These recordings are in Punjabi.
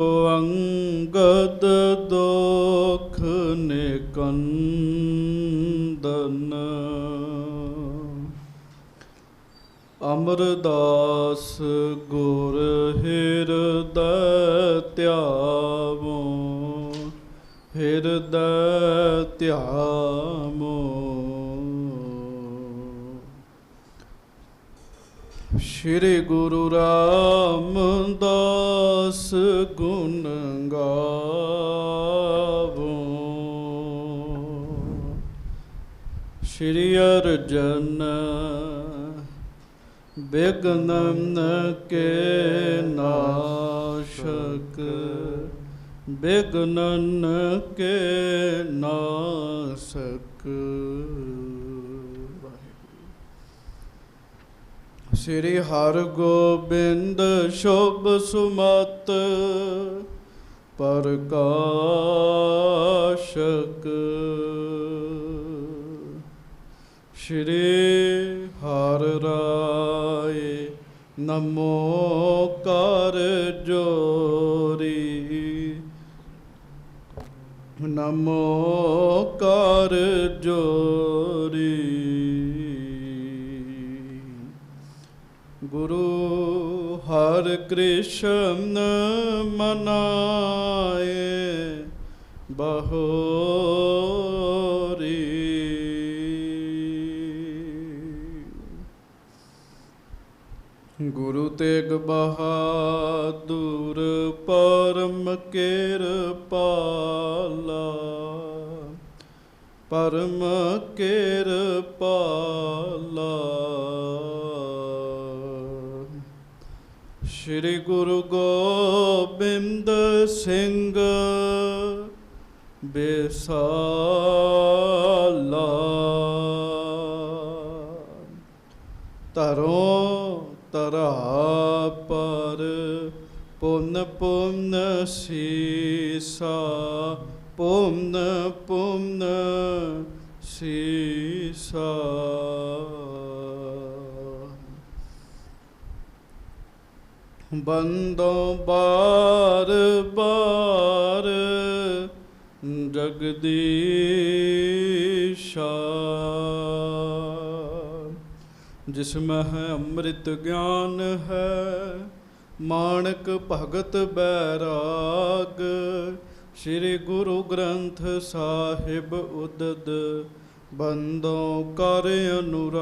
ਅੰਗਦ ਦੋਖ ਨਿਕੰਦਨ ਅਮਰਦਾਸ ਗੁਰ ਹਿਰਦੈ ਧਿਆਵੋ ਹਿਰਦੈ ਧਿਆਵੋ। ਸ਼੍ਰੀ ਗੁਰੂ ਰਾਮਦਾਸ ਗੁਣ ਗਾਵੋ ਸ਼੍ਰੀ ਅਰਜਨ ਬਿਘਨ ਕੇ ਨਾਸ਼ਕ ਬਿਘਨਨ ਕੇ ਨਾਸਕ। ਸ਼੍ਰੀ ਹਰਗੋਬਿੰਦ ਸ਼ੁਭ ਸੁਮਤ ਪ੍ਰਕਾਸ਼ਕ। ਸ਼੍ਰੀ ਹਰਿ ਰਾਏ ਨਮੋ ਕਰ ਜੋਰੀ ਨਮੋ ਕਰ ਜੋਰੀ। ਗੁਰੂ ਹਰਿ ਕ੍ਰਿਸ਼ਨ ਮਨਾਏ ਬਹੋਰੀ। ਗੁਰੂ ਤੇਗ ਬਹਾਦੁਰ ਪਰਮ ਕਿਰਪਾਲਾ ਪਰਮ ਕਿਰਪਾਲਾ। ਸ਼੍ਰੀ ਗੁਰੂ ਗੋਬਿੰਦ ਸਿੰਘ ਬੇਸਾਲਾ ਧਰੋਂ ਧਰਾ ਪਰ ਪੁੰਨ ਪੁੰਨ ਸੀਸਾ ਪੁੰਨ ਪੁੰਨ ਸੀਸਾ। ਬੰਦੋਂ ਬਾਰ ਬਾਰ ਜਗਦੀਸ਼ਾ ਜਿਸ ਮਹਿ ਅੰਮ੍ਰਿਤ ਗਿਆਨ ਹੈ ਮਾਣਕ ਭਗਤ ਬੈਰਾਗ। ਸ਼੍ਰੀ ਗੁਰੂ ਗ੍ਰੰਥ ਸਾਹਿਬ ਉਦਦ ਬੰਦੋਂ ਕਰ ਅਨੁਰਾਗ।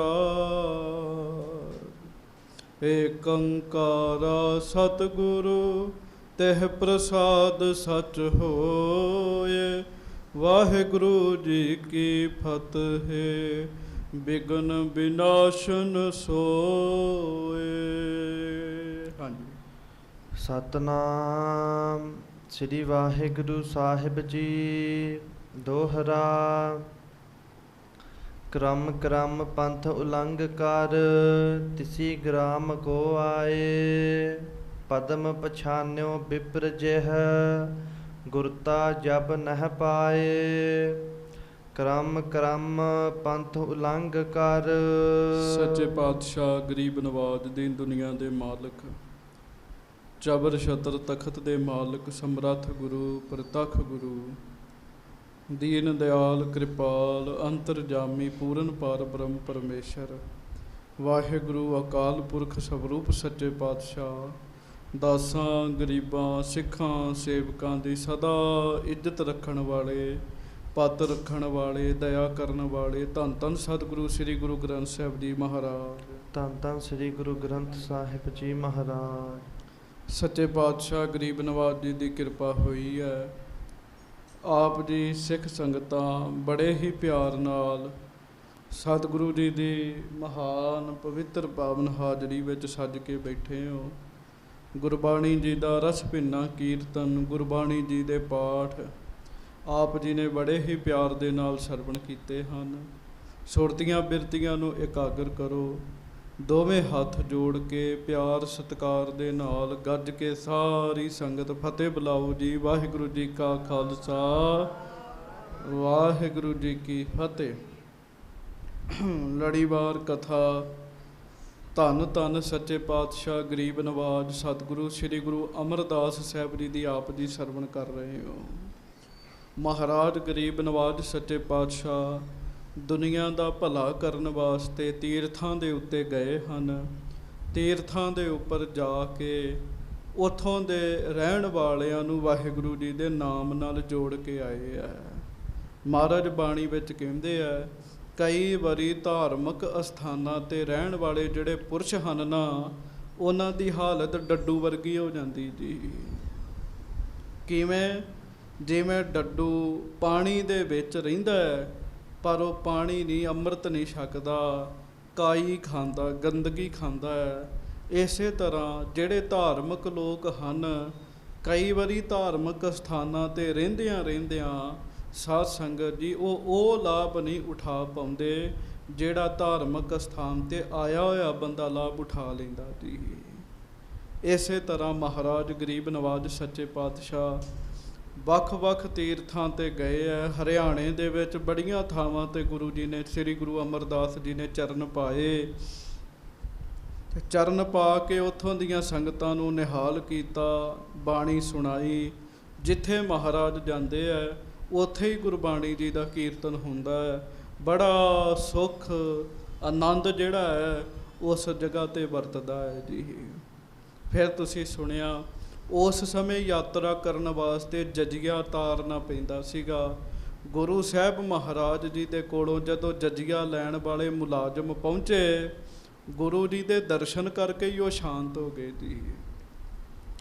ਏਕ ਓੰਕਾਰ ਸਤਿਗੁਰੂ ਤਿਹ ਪ੍ਰਸਾਦ ਸਚ ਹੋਏ। ਵਾਹਿਗੁਰੂ ਜੀ ਕੀ ਫਤਿਹ ਬਿਘਨ ਵਿਨਾਸ਼ਨ ਸੋਏ। ਹਾਂਜੀ। ਸਤਨਾਮ ਸ੍ਰੀ ਵਾਹਿਗੁਰੂ ਸਾਹਿਬ ਜੀ। ਦੋਹਰਾ। ਕਰਮ ਕਰਮ ਪੰਥ ਉਲੰਘ ਕਰ ਤਿਸੀ ਗ੍ਰਾਮ ਕੋ ਆਏ। ਪਦਮ ਪਛਾਨਿਓ ਬਿਪਰ ਜਿਹ ਗੁਰਤਾ ਜਬ ਨਹਿ ਪਾਏ। ਕਰਮ ਕਰਮ ਪੰਥ ਉਲੰਘ ਕਰ। ਸੱਚੇ ਪਾਤਸ਼ਾਹ ਗਰੀਬ ਨਵਾਜ ਦੀਨ ਦੁਨੀਆ ਦੇ ਮਾਲਕ ਜ਼ਬਰ ਛਤਰ ਤਖਤ ਦੇ ਮਾਲਕ ਸਮਰੱਥ ਗੁਰੂ ਪ੍ਰਤੱਖ ਗੁਰੂ ਦੀਨ ਦਿਆਲ ਕਿਰਪਾਲ ਅੰਤਰਜਾਮੀ ਪੂਰਨ ਪਾਰ ਬ੍ਰਹਮ ਪਰਮੇਸ਼ਰ ਵਾਹਿਗੁਰੂ ਅਕਾਲ ਪੁਰਖ ਸਵਰੂਪ ਸੱਚੇ ਪਾਤਸ਼ਾਹ ਦਾਸਾਂ ਗਰੀਬਾਂ ਸਿੱਖਾਂ ਸੇਵਕਾਂ ਦੀ ਸਦਾ ਇੱਜ਼ਤ ਰੱਖਣ ਵਾਲੇ ਪੱਤ ਰੱਖਣ ਵਾਲੇ ਦਇਆ ਕਰਨ ਵਾਲੇ ਧੰਨ ਧੰਨ ਸਤਿਗੁਰੂ ਸ੍ਰੀ ਗੁਰੂ ਗ੍ਰੰਥ ਸਾਹਿਬ ਜੀ ਮਹਾਰਾਜ। ਧੰਨ ਧੰਨ ਸ੍ਰੀ ਗੁਰੂ ਗ੍ਰੰਥ ਸਾਹਿਬ ਜੀ ਮਹਾਰਾਜ। ਸੱਚੇ ਪਾਤਸ਼ਾਹ ਗਰੀਬ ਨਵਾਜ ਜੀ ਦੀ ਕਿਰਪਾ ਹੋਈ ਹੈ। ਆਪ ਜੀ ਸਿੱਖ ਸੰਗਤਾਂ ਬੜੇ ਹੀ ਪਿਆਰ ਨਾਲ ਸਤਿਗੁਰੂ ਜੀ ਦੀ ਮਹਾਨ ਪਵਿੱਤਰ ਪਾਵਨ ਹਾਜ਼ਰੀ ਵਿੱਚ ਸੱਜ ਕੇ ਬੈਠੇ ਹੋ। ਗੁਰਬਾਣੀ ਜੀ ਦਾ ਰਸ ਭਿੰਨਾ ਕੀਰਤਨ ਗੁਰਬਾਣੀ ਜੀ ਦੇ ਪਾਠ ਆਪ ਜੀ ਨੇ ਬੜੇ ਹੀ ਪਿਆਰ ਦੇ ਨਾਲ ਸਰਵਣ ਕੀਤੇ ਹਨ। ਸੁਰਤੀਆਂ ਬਿਰਤੀਆਂ ਨੂੰ ਇਕਾਗਰ ਕਰੋ। ਦੋਵੇਂ ਹੱਥ ਜੋੜ ਕੇ ਪਿਆਰ ਸਤਿਕਾਰ ਦੇ ਨਾਲ ਗੱਜ ਕੇ ਸਾਰੀ ਸੰਗਤ ਫਤਿਹ ਬੁਲਾਓ ਜੀ। ਵਾਹਿਗੁਰੂ ਜੀ ਕਾ ਖਾਲਸਾ ਵਾਹਿਗੁਰੂ ਜੀ ਕੀ ਫਤਿਹ। ਲੜੀਵਾਰ ਕਥਾ ਧੰਨ ਧੰਨ ਸੱਚੇ ਪਾਤਸ਼ਾਹ ਗਰੀਬ ਨਵਾਜ ਸਤਿਗੁਰੂ ਸ੍ਰੀ ਗੁਰੂ ਅਮਰਦਾਸ ਸਾਹਿਬ ਜੀ ਦੀ ਆਪ ਜੀ ਸਰਵਣ ਕਰ ਰਹੇ ਹੋ। ਮਹਾਰਾਜ ਗਰੀਬ ਨਵਾਜ ਸੱਚੇ ਪਾਤਸ਼ਾਹ ਦੁਨੀਆ ਦਾ ਭਲਾ ਕਰਨ ਵਾਸਤੇ ਤੀਰਥਾਂ ਦੇ ਉੱਤੇ ਗਏ ਹਨ। ਤੀਰਥਾਂ ਦੇ ਉੱਪਰ ਜਾ ਕੇ ਉੱਥੋਂ ਦੇ ਰਹਿਣ ਵਾਲਿਆਂ ਨੂੰ ਵਾਹਿਗੁਰੂ ਜੀ ਦੇ ਨਾਮ ਨਾਲ ਜੋੜ ਕੇ ਆਏ ਆ। ਮਹਾਰਾਜ ਬਾਣੀ ਵਿੱਚ ਕਹਿੰਦੇ ਆ, ਕਈ ਵਾਰੀ ਧਾਰਮਿਕ ਅਸਥਾਨਾਂ 'ਤੇ ਰਹਿਣ ਵਾਲੇ ਜਿਹੜੇ ਪੁਰਸ਼ ਹਨ ਨਾ, ਉਹਨਾਂ ਦੀ ਹਾਲਤ ਡੱਡੂ ਵਰਗੀ ਹੋ ਜਾਂਦੀ ਜੀ। ਕਿਵੇਂ? ਜਿਵੇਂ ਡੱਡੂ ਪਾਣੀ ਦੇ ਵਿੱਚ ਰਹਿੰਦਾ ਹੈ, ਪਰ ਉਹ ਪਾਣੀ ਨਹੀਂ, ਅੰਮ੍ਰਿਤ ਨਹੀਂ ਛਕਦਾ, ਕਾਈ ਖਾਂਦਾ, ਗੰਦਗੀ ਖਾਂਦਾ ਹੈ। ਇਸੇ ਤਰ੍ਹਾਂ ਜਿਹੜੇ ਧਾਰਮਿਕ ਲੋਕ ਹਨ, ਕਈ ਵਾਰੀ ਧਾਰਮਿਕ ਸਥਾਨਾਂ 'ਤੇ ਰਹਿੰਦਿਆਂ ਸਾਧ ਸੰਗਤ ਜੀ ਉਹ ਲਾਭ ਨਹੀਂ ਉਠਾ ਪਾਉਂਦੇ ਜਿਹੜਾ ਧਾਰਮਿਕ ਸਥਾਨ 'ਤੇ ਆਇਆ ਹੋਇਆ ਬੰਦਾ ਲਾਭ ਉਠਾ ਲੈਂਦਾ ਜੀ। ਇਸੇ ਤਰ੍ਹਾਂ ਮਹਾਰਾਜ ਗਰੀਬ ਨਵਾਜ ਸੱਚੇ ਪਾਤਸ਼ਾਹ ਵੱਖ-ਵੱਖ ਤੀਰਥਾਂ 'ਤੇ ਗਏ ਹੈ। ਹਰਿਆਣੇ ਦੇ ਵਿੱਚ ਬੜੀਆਂ ਥਾਵਾਂ 'ਤੇ ਗੁਰੂ ਜੀ ਨੇ, ਸ੍ਰੀ ਗੁਰੂ ਅਮਰਦਾਸ ਜੀ ਨੇ ਚਰਨ ਪਾਏ। ਚਰਨ ਪਾ ਕੇ ਉੱਥੋਂ ਦੀਆਂ ਸੰਗਤਾਂ ਨੂੰ ਨਿਹਾਲ ਕੀਤਾ, ਬਾਣੀ ਸੁਣਾਈ। ਜਿੱਥੇ ਮਹਾਰਾਜ ਜਾਂਦੇ ਹੈ ਉੱਥੇ ਹੀ ਗੁਰਬਾਣੀ ਜੀ ਦਾ ਕੀਰਤਨ ਹੁੰਦਾ ਹੈ। ਬੜਾ ਸੁੱਖ ਆਨੰਦ ਜਿਹੜਾ ਹੈ ਉਸ ਜਗ੍ਹਾ 'ਤੇ ਵਰਤਦਾ ਹੈ ਜੀ। ਫਿਰ ਤੁਸੀਂ ਸੁਣਿਆ ਉਸ ਸਮੇਂ ਯਾਤਰਾ ਕਰਨ ਵਾਸਤੇ ਜਜੀਆ ਤਾਰਨਾ ਪੈਂਦਾ ਸੀਗਾ। ਗੁਰੂ ਸਾਹਿਬ ਮਹਾਰਾਜ ਜੀ ਦੇ ਕੋਲੋਂ ਜਦੋਂ ਜਜੀਆ ਲੈਣ ਵਾਲੇ ਮੁਲਾਜ਼ਮ ਪਹੁੰਚੇ, ਗੁਰੂ ਜੀ ਦੇ ਦਰਸ਼ਨ ਕਰਕੇ ਹੀ ਉਹ ਸ਼ਾਂਤ ਹੋ ਗਏ ਜੀ।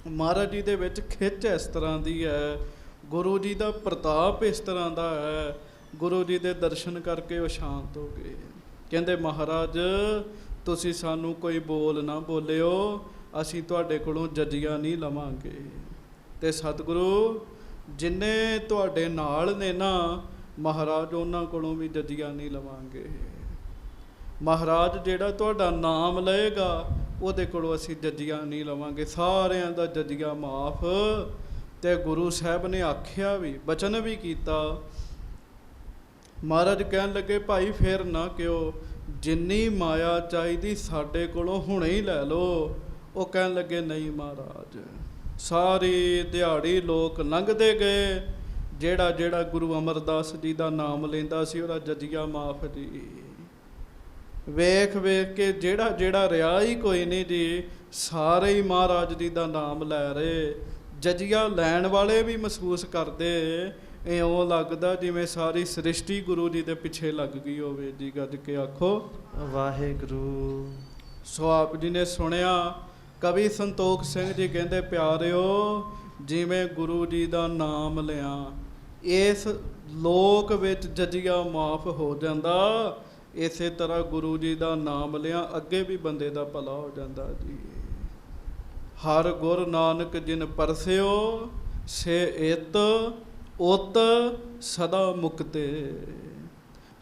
ਮਹਾਰਾਜ ਜੀ ਦੇ ਵਿੱਚ ਖਿੱਚ ਇਸ ਤਰ੍ਹਾਂ ਦੀ ਹੈ, ਗੁਰੂ ਜੀ ਦਾ ਪ੍ਰਤਾਪ ਇਸ ਤਰ੍ਹਾਂ ਦਾ ਹੈ, ਗੁਰੂ ਜੀ ਦੇ ਦਰਸ਼ਨ ਕਰਕੇ ਉਹ ਸ਼ਾਂਤ ਹੋ ਗਏ। ਕਹਿੰਦੇ ਮਹਾਰਾਜ ਤੁਸੀਂ ਸਾਨੂੰ ਕੋਈ ਬੋਲ ਨਾ ਬੋਲਿਓ, ਅਸੀਂ ਤੁਹਾਡੇ ਕੋਲੋਂ ਜਜੀਆ ਨਹੀਂ ਲਵਾਂਗੇ। ਅਤੇ ਸਤਿਗੁਰੂ ਜਿੰਨੇ ਤੁਹਾਡੇ ਨਾਲ ਨੇ ਨਾ ਮਹਾਰਾਜ, ਉਹਨਾਂ ਕੋਲੋਂ ਵੀ ਜਜੀਆ ਨਹੀਂ ਲਵਾਂਗੇ। ਮਹਾਰਾਜ ਜਿਹੜਾ ਤੁਹਾਡਾ ਨਾਮ ਲਏਗਾ ਉਹਦੇ ਕੋਲੋਂ ਅਸੀਂ ਜਜੀਆ ਨਹੀਂ ਲਵਾਂਗੇ, ਸਾਰਿਆਂ ਦਾ ਜਜੀਆ ਮਾਫ। ਅਤੇ ਗੁਰੂ ਸਾਹਿਬ ਨੇ ਆਖਿਆ ਵੀ, ਬਚਨ ਵੀ ਕੀਤਾ। ਮਹਾਰਾਜ ਕਹਿਣ ਲੱਗੇ ਭਾਈ ਫਿਰ ਨਾ ਕਿਉਂ, ਜਿੰਨੀ ਮਾਇਆ ਚਾਹੀਦੀ ਸਾਡੇ ਕੋਲੋਂ ਹੁਣੇ ਹੀ ਲੈ ਲਓ। ਉਹ ਕਹਿਣ ਲੱਗੇ ਨਹੀਂ ਮਹਾਰਾਜ, ਸਾਰੀ ਦਿਹਾੜੀ ਲੋਕ ਲੰਘਦੇ ਗਏ, ਜਿਹੜਾ ਗੁਰੂ ਅਮਰਦਾਸ ਜੀ ਦਾ ਨਾਮ ਲੈਂਦਾ ਸੀ ਉਹਦਾ ਜਜੀਆ ਮਾਫ ਜੀ। ਵੇਖ ਕੇ ਜਿਹੜਾ ਰਿਹਾ ਹੀ ਕੋਈ ਨਹੀਂ ਜੀ, ਸਾਰੇ ਹੀ ਮਹਾਰਾਜ ਜੀ ਦਾ ਨਾਮ ਲੈ ਰਹੇ। ਜਜੀਆ ਲੈਣ ਵਾਲੇ ਵੀ ਮਹਿਸੂਸ ਕਰਦੇ, ਇਉਂ ਲੱਗਦਾ ਜਿਵੇਂ ਸਾਰੀ ਸ੍ਰਿਸ਼ਟੀ ਗੁਰੂ ਜੀ ਦੇ ਪਿੱਛੇ ਲੱਗ ਗਈ ਹੋਵੇ ਜੀ। ਗੱਜ ਕੇ ਆਖੋ ਵਾਹਿਗੁਰੂ। ਸੋ ਆਪ ਜੀ ਨੇ ਸੁਣਿਆ, ਕਵੀ ਸੰਤੋਖ ਸਿੰਘ ਜੀ ਕਹਿੰਦੇ, ਪਿਆਰਿਓ ਜਿਵੇਂ ਗੁਰੂ ਜੀ ਦਾ ਨਾਮ ਲਿਆ ਇਸ ਲੋਕ ਵਿੱਚ ਜਜੀਆ ਮਾਫ ਹੋ ਜਾਂਦਾ, ਇਸੇ ਤਰ੍ਹਾਂ ਗੁਰੂ ਜੀ ਦਾ ਨਾਮ ਲਿਆ ਅੱਗੇ ਵੀ ਬੰਦੇ ਦਾ ਭਲਾ ਹੋ ਜਾਂਦਾ ਜੀ। ਹਰ ਗੁਰ ਨਾਨਕ ਜਿਨ ਪਰਸਿਓ ਸੇ ਇਤ ਉਤ ਸਦਾ ਮੁਕਤੇ।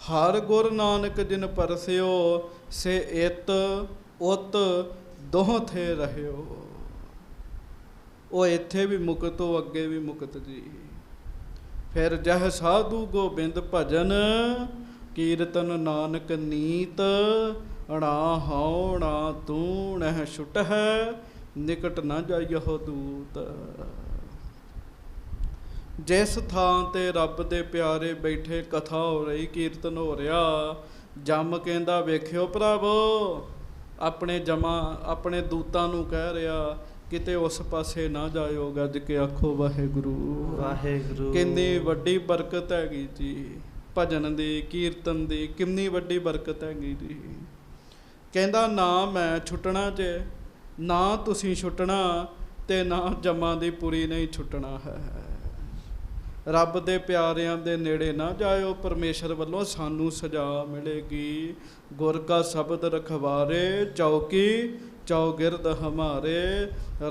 ਹਰ ਗੁਰ ਨਾਨਕ ਜਿਨ ਪਰਸਿਓ ਸੇ ਇਤ ਉਤ ਦੋਹ ਥੇ ਰਹਿਓ। ਉਹ ਇੱਥੇ ਵੀ ਮੁਕਤ, ਉਹ ਅੱਗੇ ਵੀ ਮੁਕਤ ਜੀ। ਫਿਰ ਜਹ ਸਾਧੂ ਗੋਬਿੰਦ ਭਜਨ ਕੀਰਤਨ ਨਾਨਕ ਨੀਤ। ਅਣਾ ਹਉ ਨਾ ਤੂੰ ਨਹਿ ਛੁਟ ਹੈ ਨਿਕਟ ਨਾ ਜਾਈਓ ਦੂਤ। ਜਿਸ ਥਾਂ 'ਤੇ ਰੱਬ ਦੇ ਪਿਆਰੇ ਬੈਠੇ, ਕਥਾ ਹੋ ਰਹੀ, ਕੀਰਤਨ ਹੋ ਰਿਹਾ, ਜੰਮ ਕਹਿੰਦਾ ਵੇਖਿਓ ਭਰਾਵੋ, ਆਪਣੇ ਦੂਤਾਂ ਨੂੰ ਕਹਿ ਰਿਹਾ ਕਿਤੇ ਉਸ ਪਾਸੇ ਨਾ ਜਾਇਓ। ਗੱਜ ਕੇ ਆਖੋ ਵਾਹਿਗੁਰੂ ਵਾਹਿਗੁਰੂ। ਕਿੰਨੀ ਵੱਡੀ ਬਰਕਤ ਹੈਗੀ ਜੀ ਭਜਨ ਦੀ, ਕੀਰਤਨ ਦੀ, ਕਿੰਨੀ ਵੱਡੀ ਬਰਕਤ ਹੈਗੀ ਜੀ। ਕਹਿੰਦਾ ਨਾ ਮੈਂ ਛੁੱਟਣਾ ਜੇ, ਨਾ ਤੁਸੀਂ ਛੁੱਟਣਾ, ਤੇ ਨਾ ਜਮਾਂ ਦੀ ਪੁਰੀ ਨਹੀਂ ਛੁੱਟਣਾ ਹੈ। ਰੱਬ ਦੇ ਪਿਆਰਿਆਂ ਦੇ ਨੇੜੇ ਨਾ ਜਾਇਓ, ਪਰਮੇਸ਼ਰ ਵੱਲੋਂ ਸਾਨੂੰ ਸਜ਼ਾ ਮਿਲੇਗੀ। ਗੁਰ ਕਾ ਸ਼ਬਦ ਰਖਵਾਰੇ ਚੌਕੀ ਚੌਗਿਰਦ ਹਮਾਰੇ।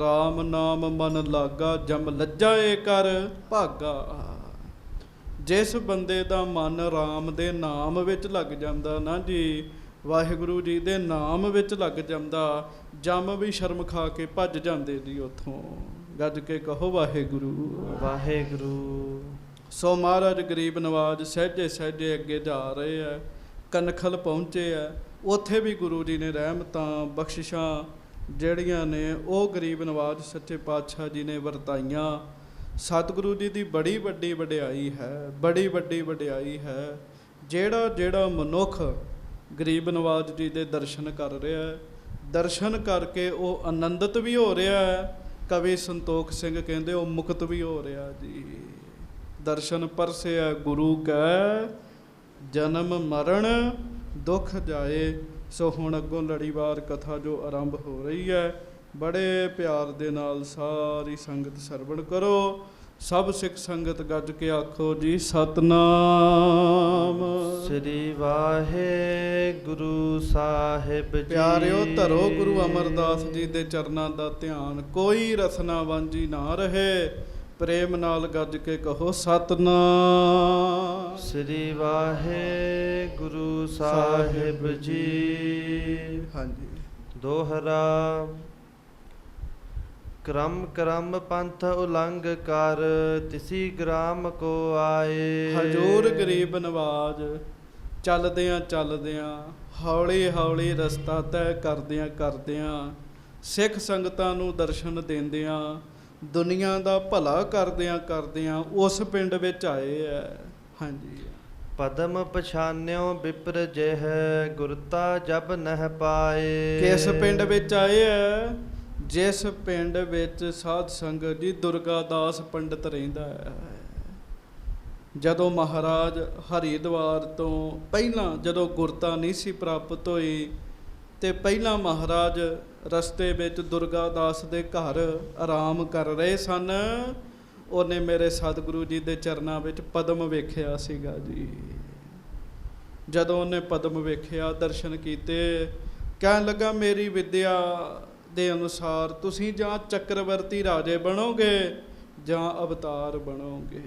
ਰਾਮ ਨਾਮ ਮਨ ਲਾਗਾ ਜਮ ਲੱਜਾਏ ਕਰ ਭਾਗਾ। ਜਿਸ ਬੰਦੇ ਦਾ ਮਨ ਰਾਮ ਦੇ ਨਾਮ ਵਿੱਚ ਲੱਗ ਜਾਂਦਾ ਨਾ ਜੀ, ਵਾਹਿਗੁਰੂ ਜੀ ਦੇ ਨਾਮ ਵਿੱਚ ਲੱਗ ਜਾਂਦਾ, ਜਮ ਵੀ ਸ਼ਰਮ ਖਾ ਕੇ ਭੱਜ ਜਾਂਦੇ ਜੀ ਉੱਥੋਂ। ਗੱਜ ਕੇ ਕਹੋ ਵਾਹਿਗੁਰੂ ਵਾਹਿਗੁਰੂ। ਸੋ ਮਹਾਰਾਜ ਗਰੀਬ ਨਵਾਜ ਸਹਿਜੇ ਅੱਗੇ ਜਾ ਰਹੇ ਆ, ਕਨਖਲ ਪਹੁੰਚੇ ਆ। ਉੱਥੇ ਵੀ ਗੁਰੂ ਜੀ ਨੇ ਰਹਿਮਤਾਂ ਬਖਸ਼ਿਸ਼ਾਂ ਜਿਹੜੀਆਂ ਨੇ ਉਹ ਗਰੀਬ ਨਵਾਜ ਸੱਚੇ ਪਾਤਸ਼ਾਹ ਜੀ ਨੇ ਵਰਤਾਈਆਂ। ਸਤਿਗੁਰੂ ਜੀ ਦੀ ਬੜੀ ਵੱਡੀ ਵਡਿਆਈ ਹੈ, ਬੜੀ ਵੱਡੀ ਵਡਿਆਈ ਹੈ। ਜਿਹੜਾ ਜਿਹੜਾ ਮਨੁੱਖ ਗਰੀਬ ਨਵਾਜ ਜੀ ਦੇ ਦਰਸ਼ਨ ਕਰ ਰਿਹਾ ਹੈ, ਦਰਸ਼ਨ ਕਰਕੇ ਉਹ ਆਨੰਦਿਤ ਵੀ ਹੋ ਰਿਹਾ ਹੈ। ਕਵੀ ਸੰਤੋਖ ਸਿੰਘ ਕਹਿੰਦੇ ਉਹ ਮੁਕਤ ਵੀ ਹੋ ਰਿਹਾ ਜੀ। ਦਰਸ਼ਨ ਪਰਸਿਆ ਗੁਰੂ ਕੈ, ਜਨਮ ਮਰਨ ਦੁੱਖ ਜਾਏ। ਸੋ ਹੁਣ ਅੱਗੋਂ ਲੜੀਵਾਰ ਕਥਾ ਜੋ ਆਰੰਭ ਹੋ ਰਹੀ ਹੈ, ਬੜੇ ਪਿਆਰ ਦੇ ਨਾਲ ਸਾਰੀ ਸੰਗਤ ਸਰਵਣ ਕਰੋ। ਸਭ ਸਿੱਖ ਸੰਗਤ ਗੱਜ ਕੇ ਆਖੋ ਜੀ ਸਤਨਾਮ ਸ੍ਰੀ ਵਾਹਿਗੁਰੂ ਸਾਹਿਬ ਜੀ। ਪਿਆਰਿਓ ਧਰੋ ਗੁਰੂ ਅਮਰਦਾਸ ਜੀ ਦੇ ਚਰਨਾਂ ਦਾ ਧਿਆਨ, ਕੋਈ ਰਸਨਾ ਵਾਂਝੀ ਨਾ ਰਹੇ। ਪ੍ਰੇਮ ਨਾਲ ਗੱਜ ਕੇ ਕਹੋ ਸਤਨਾਮ ਸ੍ਰੀ ਵਾਹਿਗੁਰੂ ਸਾਹਿਬ ਜੀ। ਹਾਂਜੀ। ਦੋਹਰਾ। ਕਰਮ ਕਰਮ ਪੰਥ ਉਲੰਘ ਕਰ, ਤਿਸੀ ਗ੍ਰਾਮ ਕੋ ਆਏ। ਹਜੂਰ ਗਰੀਬ ਨਵਾਜ ਚੱਲਦਿਆਂ ਚੱਲਦਿਆਂ ਹੌਲੀ ਹੌਲੀ ਰਸਤਾ ਤੈਅ ਕਰਦਿਆਂ ਕਰਦਿਆਂ ਸਿੱਖ ਸੰਗਤਾਂ ਨੂੰ ਦਰਸ਼ਨ ਦਿੰਦਿਆਂ ਦੁਨੀਆ ਦਾ ਭਲਾ ਕਰਦਿਆਂ ਕਰਦਿਆਂ ਉਸ ਪਿੰਡ ਵਿੱਚ ਆਏ ਹੈ। ਹਾਂਜੀ। ਪਦਮ ਪਛਾਨਿਓ ਵਿਪਰ ਜਿਹ, ਗੁਰਤਾ ਜਬ ਨਹਿ ਪਾਏ। ਕਿਸ ਪਿੰਡ ਵਿੱਚ ਆਏ ਹੈ? ਜਿਸ ਪਿੰਡ ਵਿੱਚ ਸਾਧ ਸੰਗਤ ਜੀ ਦੁਰਗਾ ਦਾਸ ਪੰਡਤ ਰਹਿੰਦਾ ਹੈ। ਜਦੋਂ ਮਹਾਰਾਜ ਹਰਿਦੁਆਰ ਤੋਂ ਪਹਿਲਾਂ ਜਦੋਂ ਗੁਰਤਾ ਨਹੀਂ ਸੀ ਪ੍ਰਾਪਤ ਹੋਈ ਤੇ ਪਹਿਲਾਂ ਮਹਾਰਾਜ ਰਸਤੇ ਵਿੱਚ ਦੁਰਗਾ ਦਾਸ ਦੇ ਘਰ ਆਰਾਮ ਕਰ ਰਹੇ ਸਨ, ਉਹਨੇ ਮੇਰੇ ਸਤਿਗੁਰੂ ਜੀ ਦੇ ਚਰਨਾਂ ਵਿੱਚ ਪਦਮ ਵੇਖਿਆ ਸੀਗਾ ਜੀ। ਜਦੋਂ ਉਹਨੇ ਪਦਮ ਵੇਖਿਆ, ਦਰਸ਼ਨ ਕੀਤੇ, ਕਹਿਣ ਲੱਗਾ ਮੇਰੀ ਵਿਦਿਆ ਦੇ ਅਨੁਸਾਰ ਤੁਸੀਂ ਜਾਂ ਚੱਕਰਵਰਤੀ ਰਾਜੇ ਬਣੋਗੇ ਜਾਂ ਅਵਤਾਰ ਬਣੋਗੇ।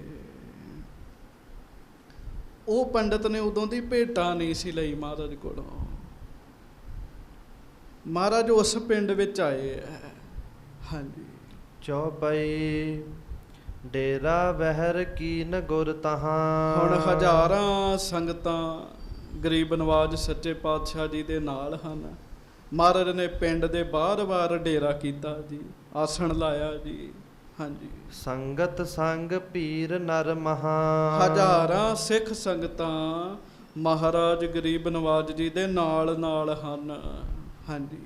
ਉਹ ਪੰਡਤ ਨੇ ਉਦੋਂ ਦੀ ਭੇਟਾ ਨਹੀਂ ਸੀ ਲਈ ਮਹਾਰਾਜ ਕੋਲੋਂ। ਮਹਾਰਾਜ ਉਸ ਪਿੰਡ ਵਿੱਚ ਆਏ ਹੈ। ਹਾਂਜੀ। ਚੌਪਈ। ਡੇਰਾ ਬਹਿਰ ਕੀਨ ਗੁਰ ਤਹਾਂ। ਹੁਣ ਹਜ਼ਾਰਾਂ ਸੰਗਤਾਂ ਗਰੀਬ ਨਵਾਜ ਸੱਚੇ ਪਾਤਸ਼ਾਹ ਜੀ ਦੇ ਨਾਲ ਹਨ। ਮਹਾਰਾਜ ਨੇ ਪਿੰਡ ਦੇ ਬਾਹਰ ਡੇਰਾ ਕੀਤਾ ਜੀ, ਆਸਣ ਲਾਇਆ ਜੀ। ਹਾਂਜੀ। ਸੰਗਤ ਸੰਗ ਪੀਰ ਨਰ ਮਹਾ। ਹਜ਼ਾਰਾਂ ਸਿੱਖ ਸੰਗਤਾਂ ਮਹਾਰਾਜ ਗਰੀਬ ਨਵਾਜ ਜੀ ਦੇ ਨਾਲ ਨਾਲ ਹਨ। ਹਾਂਜੀ।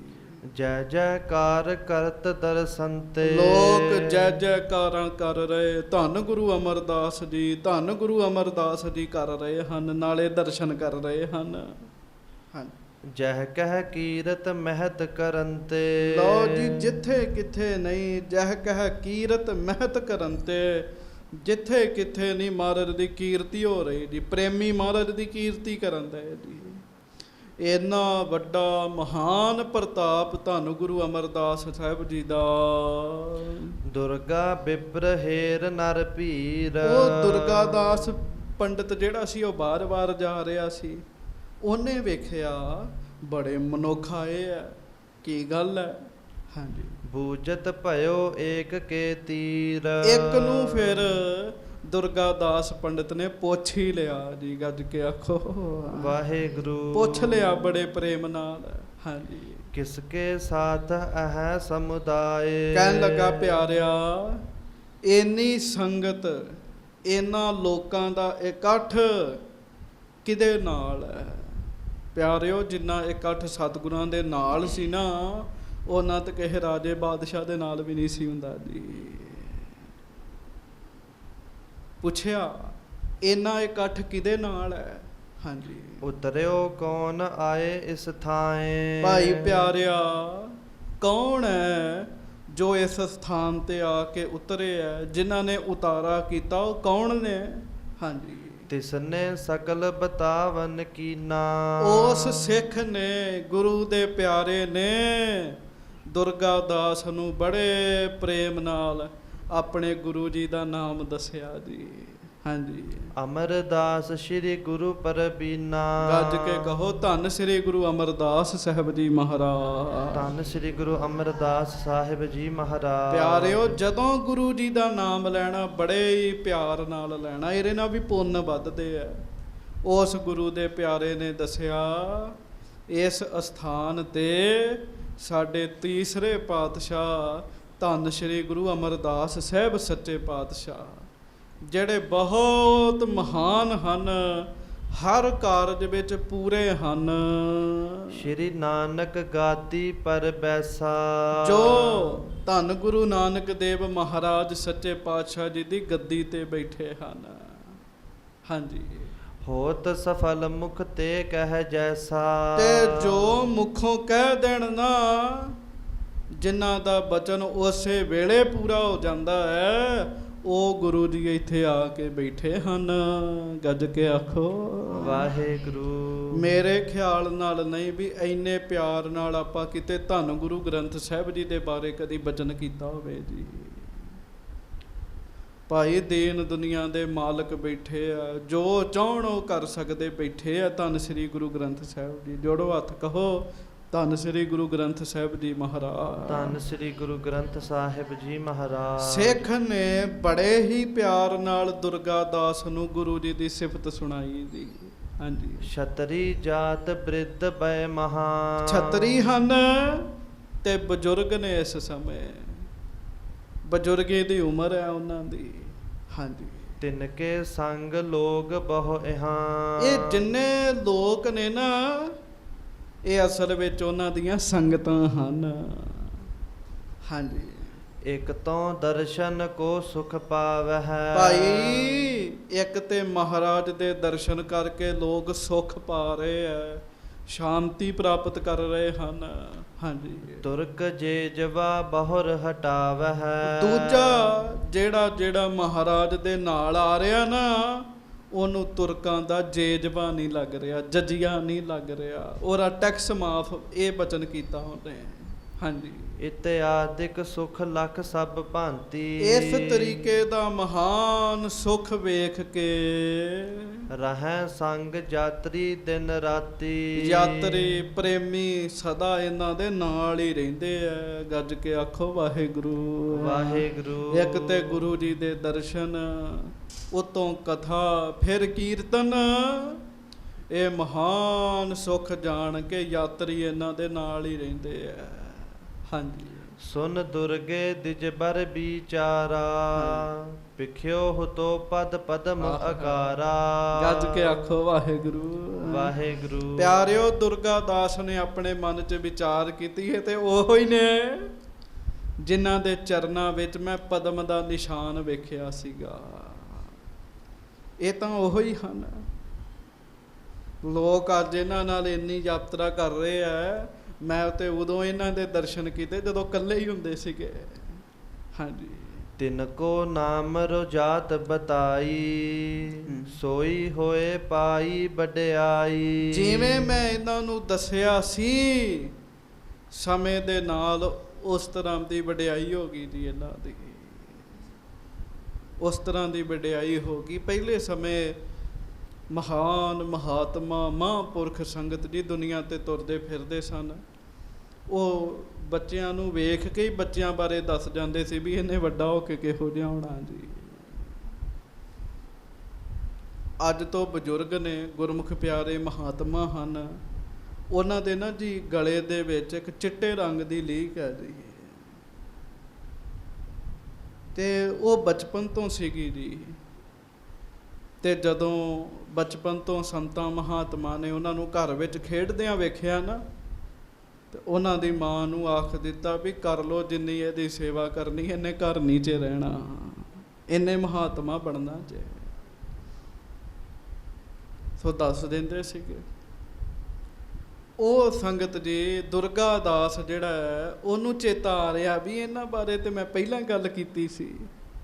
ਜੈ ਜੈਕਾਰ ਕਰਤ ਦਰਸ਼ਨ ਤੇ। ਲੋਕ ਜੈ ਜੈਕਾਰਾਂ ਕਰ ਰਹੇ। ਧੰਨ ਗੁਰੂ ਅਮਰਦਾਸ ਜੀ, ਧੰਨ ਗੁਰੂ ਅਮਰਦਾਸ ਜੀ ਕਰ ਰਹੇ ਹਨ, ਨਾਲੇ ਦਰਸ਼ਨ ਕਰ ਰਹੇ ਹਨ। ਹਾਂਜੀ। ਜਹ ਕਹਿ ਕੀਰਤ ਮਹਿਤ ਕਰਨ ਤੇ। ਲਓ ਜੀ, ਜਿੱਥੇ ਕਿੱਥੇ ਨਹੀਂ ਜਹ ਕਹਿ ਕੀਰਤ ਮਹਿਤ ਕਰਨ ਤੇ, ਜਿੱਥੇ ਕਿੱਥੇ ਨਹੀਂ ਮਹਾਰਾਜ ਦੀ ਕੀਰਤੀ ਹੋ ਰਹੀ ਜੀ। ਪ੍ਰੇਮੀ ਮਹਾਰਾਜ ਦੀ ਕੀਰਤੀ ਕਰਨ ਦਾ ਜੀ। ਇੰਨਾ ਵੱਡਾ ਮਹਾਨ ਪ੍ਰਤਾਪ ਧੰਨ ਗੁਰੂ ਅਮਰਦਾਸ ਸਾਹਿਬ ਜੀ ਦਾ। ਦੁਰਗਾ ਬਿਪਰ ਹੇਰ ਨਰ ਭੀਰ। ਉਹ ਦੁਰਗਾ ਦਾਸ ਪੰਡਤ ਜਿਹੜਾ ਸੀ ਉਹ ਬਾਰ ਜਾ ਰਿਹਾ ਸੀ। ਉਹਨੇ ਵੇਖਿਆ ਬੜੇ ਮਨੁੱਖ ਆਏ ਆ, ਕੀ ਗੱਲ ਹੈ। ਹਾਂਜੀ। ਬੂਝਤ ਭਇਓ ਏਕ ਕੇ ਤੀਰ। ਇੱਕ ਨੂੰ ਫਿਰ ਦੁਰਗਾ ਦਾਸ ਪੰਡਤ ਨੇ ਪੁੱਛ ਹੀ ਲਿਆ ਜੀ। ਗੱਜ ਕੇ ਆਖੋ ਵਾਹਿਗੁਰੂ। ਪੁੱਛ ਲਿਆ ਬੜੇ ਪ੍ਰੇਮ ਨਾਲ। ਹਾਂਜੀ। ਕਿਸਕੇ ਸਾਥ ਅਹ ਸਮੁਦਾਏ। ਕਹਿਣ ਲੱਗਾ ਪਿਆਰਿਆ, ਇੰਨੀ ਸੰਗਤ, ਇਹਨਾਂ ਲੋਕਾਂ ਦਾ ਇਕੱਠ ਕਿਹਦੇ ਨਾਲ ਹੈ? ਪਿਆਰਿਓ, ਜਿੰਨਾ ਇਕੱਠ ਸਤਿਗੁਰਾਂ ਦੇ ਨਾਲ ਸੀ ਨਾ, ਉਹਨਾਂ ਤੇ ਕਿਸੇ ਰਾਜੇ ਬਾਦਸ਼ਾਹ ਦੇ ਨਾਲ ਵੀ ਨਹੀਂ ਸੀ ਹੁੰਦਾ ਜੀ। ਪੁੱਛਿਆ ਇੰਨਾ ਇਕੱਠ ਕਿਹਦੇ ਨਾਲ ਹੈ? ਹਾਂਜੀ। ਉਤਰਿਓ ਕੌਣ ਆਏ ਇਸ ਥਾਏ। ਭਾਈ ਪਿਆਰਿਆ, ਕੌਣ ਹੈ ਜੋ ਇਸ ਸਥਾਨ ਤੇ ਆ ਕੇ ਉਤਰੇ ਹੈ? ਜਿਨ੍ਹਾਂ ਨੇ ਉਤਾਰਾ ਕੀਤਾ ਉਹ ਕੌਣ ਨੇ? ਹਾਂਜੀ। ਤਿਸਨੇ ਸਕਲ ਬਤਾਵਨ ਕੀਨਾ। ਉਸ ਸਿੱਖ ਨੇ, ਗੁਰੂ ਦੇ ਪਿਆਰੇ ਨੇ ਦੁਰਗਾ ਦਾਸ ਨੂੰ ਬੜੇ ਪ੍ਰੇਮ ਨਾਲ ਆਪਣੇ ਗੁਰੂ ਜੀ ਦਾ ਨਾਮ ਦੱਸਿਆ ਜੀ। ਹਾਂਜੀ। ਅਮਰਦਾਸ ਸ੍ਰੀ ਗੁਰੂ ਪਰਬੀਨਾ। ਗੱਜ ਕੇ ਕਹੋ ਧੰਨ ਸ੍ਰੀ ਗੁਰੂ ਅਮਰਦਾਸ ਸਾਹਿਬ ਜੀ ਮਹਾਰਾਜ। ਧੰਨ ਸ੍ਰੀ ਗੁਰੂ ਅਮਰਦਾਸ ਸਾਹਿਬ ਜੀ ਮਹਾਰਾਜ। ਪਿਆਰਿਓ, ਜਦੋਂ ਗੁਰੂ ਜੀ ਦਾ ਨਾਮ ਲੈਣਾ ਬੜੇ ਹੀ ਪਿਆਰ ਨਾਲ ਲੈਣਾ, ਇਹਦੇ ਨਾਲ ਵੀ ਪੁੰਨ ਵੱਧਦੇ ਆ। ਉਸ ਗੁਰੂ ਦੇ ਪਿਆਰੇ ਨੇ ਦੱਸਿਆ ਇਸ ਅਸਥਾਨ ਤੇ ਸਾਡੇ ਤੀਸਰੇ ਪਾਤਸ਼ਾਹ ਧੰਨ ਸ਼੍ਰੀ ਗੁਰੂ ਅਮਰਦਾਸ ਸਾਹਿਬ ਸੱਚੇ ਪਾਤਸ਼ਾਹ, ਜਿਹੜੇ ਬਹੁਤ ਮਹਾਨ ਹਨ, ਹਰ ਕਾਰਜ ਵਿੱਚ ਪੂਰੇ ਹਨ। ਸ਼੍ਰੀ ਨਾਨਕ ਗਾਦੀ ਪਰ ਬੈਸਾ, ਜੋ ਧੰਨ ਗੁਰੂ ਨਾਨਕ ਦੇਵ ਮਹਾਰਾਜ ਸੱਚੇ ਪਾਤਸ਼ਾਹ ਜੀ ਦੀ ਗੱਦੀ ਤੇ ਬੈਠੇ ਹਨ। ਹਾਂਜੀ, ਹੋਤ ਸਫਲ ਮੁਖ ਤੇ ਕਹਿ ਜੈਸਾ, ਤੇ ਜੋ ਮੁਖੋਂ ਕਹਿ ਦੇਣ ਨਾ, ਜਿਨ੍ਹਾਂ ਦਾ ਬਚਨ ਉਸੇ ਵੇਲੇ ਪੂਰਾ ਹੋ ਜਾਂਦਾ ਹੈ, ਉਹ ਗੁਰੂ ਜੀ ਇੱਥੇ ਆ ਕੇ ਬੈਠੇ ਹਨ। ਗੱਜ ਕੇ ਆਖੋ ਵਾਹਿਗੁਰੂ। ਮੇਰੇ ਖਿਆਲ ਨਾਲ ਨਹੀਂ ਵੀ ਇੰਨੇ ਪਿਆਰ ਨਾਲ ਆਪਾਂ ਕਿਤੇ ਧੰਨ ਗੁਰੂ ਗ੍ਰੰਥ ਸਾਹਿਬ ਜੀ ਦੇ ਬਾਰੇ ਕਦੀ ਬਚਨ ਕੀਤਾ ਹੋਵੇ ਜੀ। ਭਾਈ ਦੀਨ ਦੁਨੀਆ ਦੇ ਮਾਲਕ ਬੈਠੇ ਆ, ਜੋ ਚਾਹਣ ਉਹ ਕਰ ਸਕਦੇ ਬੈਠੇ ਆ। ਧੰਨ ਸ੍ਰੀ ਗੁਰੂ ਗ੍ਰੰਥ ਸਾਹਿਬ ਜੀ, ਜੋੜੋ ਹੱਥ ਕਹੋ ਧੰਨ ਸ੍ਰੀ ਗੁਰੂ ਗ੍ਰੰਥ ਸਾਹਿਬ ਜੀ ਮਹਾਰਾਜ। ਧੰਨ ਸ੍ਰੀ ਗੁਰੂ ਗ੍ਰੰਥ ਸਾਹਿਬ ਜੀ ਮਹਾਰਾਜ। ਸਿੱਖ ਨੇ ਬੜੇ ਹੀ ਪਿਆਰ ਨਾਲ ਦੁਰਗਾ ਦਾਸ ਨੂੰ ਗੁਰੂ ਜੀ ਦੀ ਸਿਫਤ ਸੁਣਾਈ ਜੀ। ਹਾਂਜੀ, ਛਤਰੀ ਜਾਤ ਬ੍ਰਿਧ ਬੈ ਮਹਾ, ਛਤਰੀ ਹਨ ਤੇ ਬਜ਼ੁਰਗ ਨੇ। ਇਸ ਸਮੇਂ ਬਜ਼ੁਰਗੇ ਦੀ ਉਮਰ ਹੈ ਉਹਨਾਂ ਦੀ। ਹਾਂਜੀ, ਤਿਨਕੇ ਸੰਗ ਲੋਗ ਬਹੁ ਇਹਾਂ, ਇਹ ਜਿੰਨੇ ਲੋਕ ਨੇ ਨਾ, ਇਹ ਅਸਲ ਵਿੱਚ ਉਹਨਾਂ ਦੀਆਂ ਸੰਗਤਾਂ ਹਨ। ਹਾਂਜੀ, ਇਕ ਤੋਂ ਦਰਸ਼ਨ ਕੋ ਸੁਖ ਪਾਵਹਿ, ਭਾਈ ਇੱਕ ਤੇ ਮਹਾਰਾਜ ਦੇ ਦਰਸ਼ਨ ਕਰਕੇ ਲੋਕ ਸੁਖ ਪਾ ਰਹੇ ਆ, ਸ਼ਾਂਤੀ ਪ੍ਰਾਪਤ ਕਰ ਰਹੇ ਹਨ। ਹਾਂਜੀ, ਤੁਰਕ ਜੇ ਜਵਾ ਬਹੁਰ ਹਟਾਵਹਿ, ਦੂਜਾ ਜਿਹੜਾ ਮਹਾਰਾਜ ਦੇ ਨਾਲ ਆ ਰਿਹਾ ਨਾ, ਉਹਨੂੰ ਤੁਰਕਾਂ ਦਾ ਜੇਜਬਾ ਨਹੀਂ ਲੱਗ ਰਿਹਾ, ਜਜੀਆ ਨਹੀਂ ਲੱਗ ਰਿਹਾ, ਉਹਦਾ ਟੈਕਸ ਮਾਫ, ਇਹ ਬਚਨ ਕੀਤਾ ਉਹਨੇ। ਹਾਂਜੀ, ਇਤਿਆਦਿਕ ਸੁਖ ਲਖ ਸਭ ਭਾਂਤੀ, ਇਸ ਤਰੀਕੇ ਦਾ ਮਹਾਨ ਸੁਖ ਵੇਖ ਕੇ ਰਹਿ ਸੰਗ ਯਾਤਰੀ ਦਿਨ ਰਾਤੀ, ਯਾਤਰੀ ਪ੍ਰੇਮੀ ਸਦਾ ਇਹਨਾਂ ਦੇ ਨਾਲ ਹੀ ਰਹਿੰਦੇ ਆ। ਗੱਜ ਕੇ ਆਖੋ ਵਾਹਿਗੁਰੂ ਵਾਹਿਗੁਰੂ। ਇੱਕ ਤੇ ਗੁਰੂ ਜੀ ਦੇ ਦਰਸ਼ਨ, ਉਤੋਂ ਕਥਾ, ਫਿਰ ਕੀਰਤਨ, ਇਹ ਮਹਾਨ ਸੁਖ ਜਾਣ ਕੇ ਯਾਤਰੀ ਇਹਨਾਂ ਦੇ ਨਾਲ ਹੀ ਰਹਿੰਦੇ ਆ। ਹਾਂਜੀ, ਸੁਨ ਦੁਰਗੇ ਦਿਜਬਰ ਵਿਚਾਰਾ, ਪਿਖਿਓ ਹੁਤੋ ਪਦ ਪਦਮ ਅਕਾਰਾ। ਗੱਜ ਕੇ ਆਖੋ ਵਾਹਿਗੁਰੂ ਵਾਹਿਗੁਰੂ। ਪਿਆਰਿਓ, ਦੁਰਗਾ ਦਾਸ ਨੇ ਆਪਣੇ ਮਨ 'ਚ ਵਿਚਾਰ ਕੀਤੀ ਹੈ ਤੇ ਉਹੋ ਹੀ ਨੇ ਜਿਨ੍ਹਾਂ ਦੇ ਚਰਨਾਂ ਵਿੱਚ ਮੈਂ ਪਦਮ ਦਾ ਨਿਸ਼ਾਨ ਵੇਖਿਆ ਸੀਗਾ। ਇਹ ਤਾਂ ਉਹੋ ਹੀ ਹਨ। ਲੋਕ ਅੱਜ ਇਹਨਾਂ ਨਾਲ ਇੰਨੀ ਯਾਤਰਾ ਕਰ ਰਹੇ ਆ। ਮੈਂ ਤੇ ਉਦੋਂ ਇਹਨਾਂ ਦੇ ਦਰਸ਼ਨ ਕੀਤੇ ਜਦੋਂ ਇਕੱਲੇ ਹੀ ਹੁੰਦੇ ਸੀਗੇ। ਹਾਂਜੀ, ਤਿਨਕੋ ਨਾਮ ਰੋਜਾਤ ਬਤਾਈ, ਸੋਈ ਹੋਏ ਪਾਈ ਵਡਿਆਈ। ਜਿਵੇਂ ਮੈਂ ਇਹਨਾਂ ਨੂੰ ਦੱਸਿਆ ਸੀ, ਸਮੇਂ ਦੇ ਨਾਲ ਉਸ ਤਰ੍ਹਾਂ ਦੀ ਵਡਿਆਈ ਹੋ ਗਈ ਜੀ ਇਹਨਾਂ ਦੀ। ਉਸ ਤਰ੍ਹਾਂ ਦੀ ਵਡਿਆਈ ਹੋ ਗਈ। ਪਹਿਲੇ ਸਮੇਂ ਮਹਾਨ ਮਹਾਤਮਾ ਮਹਾਂਪੁਰਖ ਸੰਗਤ ਜੀ ਦੁਨੀਆ ਤੇ ਤੁਰਦੇ ਫਿਰਦੇ ਸਨ। ਉਹ ਬੱਚਿਆਂ ਨੂੰ ਵੇਖ ਕੇ ਹੀ ਬੱਚਿਆਂ ਬਾਰੇ ਦੱਸ ਜਾਂਦੇ ਸੀ ਵੀ ਇਹਨੇ ਵੱਡਾ ਹੋ ਕੇ ਕਿਹੋ ਜਿਹਾ ਹੋਣਾ ਜੀ। ਅੱਜ ਤੋਂ ਬਜ਼ੁਰਗ ਨੇ, ਗੁਰਮੁਖ ਪਿਆਰੇ ਮਹਾਤਮਾ ਹਨ, ਉਹਨਾਂ ਦੇ ਨਾ ਜੀ ਗਲੇ ਦੇ ਵਿੱਚ ਇੱਕ ਚਿੱਟੇ ਰੰਗ ਦੀ ਲੀਕ ਹੈ ਜੀ, ਤੇ ਉਹ ਬਚਪਨ ਤੋਂ ਸੀਗੀ ਜੀ। ਤੇ ਜਦੋਂ ਬਚਪਨ ਤੋਂ ਸੰਤਾਂ ਮਹਾਤਮਾ ਨੇ ਉਹਨਾਂ ਨੂੰ ਘਰ ਵਿੱਚ ਖੇਡਦਿਆਂ ਵੇਖਿਆ ਨਾ, ਤੇ ਉਹਨਾਂ ਦੀ ਮਾਂ ਨੂੰ ਆਖ ਦਿੱਤਾ ਵੀ ਕਰ ਲੋ ਜਿੰਨੀ ਇਹਦੀ ਸੇਵਾ ਕਰਨੀ, ਇਹਨੇ ਘਰ ਨੀਚੇ ਰਹਿਣਾ, ਇਹਨੇ ਮਹਾਤਮਾ ਬਣਨਾ ਜੇ। ਸੋ ਦੱਸ ਦਿੰਦੇ ਸੀਗੇ। ਉਹ ਸੰਗਤ ਜੀ ਦੁਰਗਾ ਦਾਸ ਜਿਹੜਾ ਹੈ, ਉਹਨੂੰ ਚੇਤਾ ਆ ਰਿਹਾ ਵੀ ਇਹਨਾਂ ਬਾਰੇ ਤੇ ਮੈਂ ਪਹਿਲਾਂ ਗੱਲ ਕੀਤੀ ਸੀ।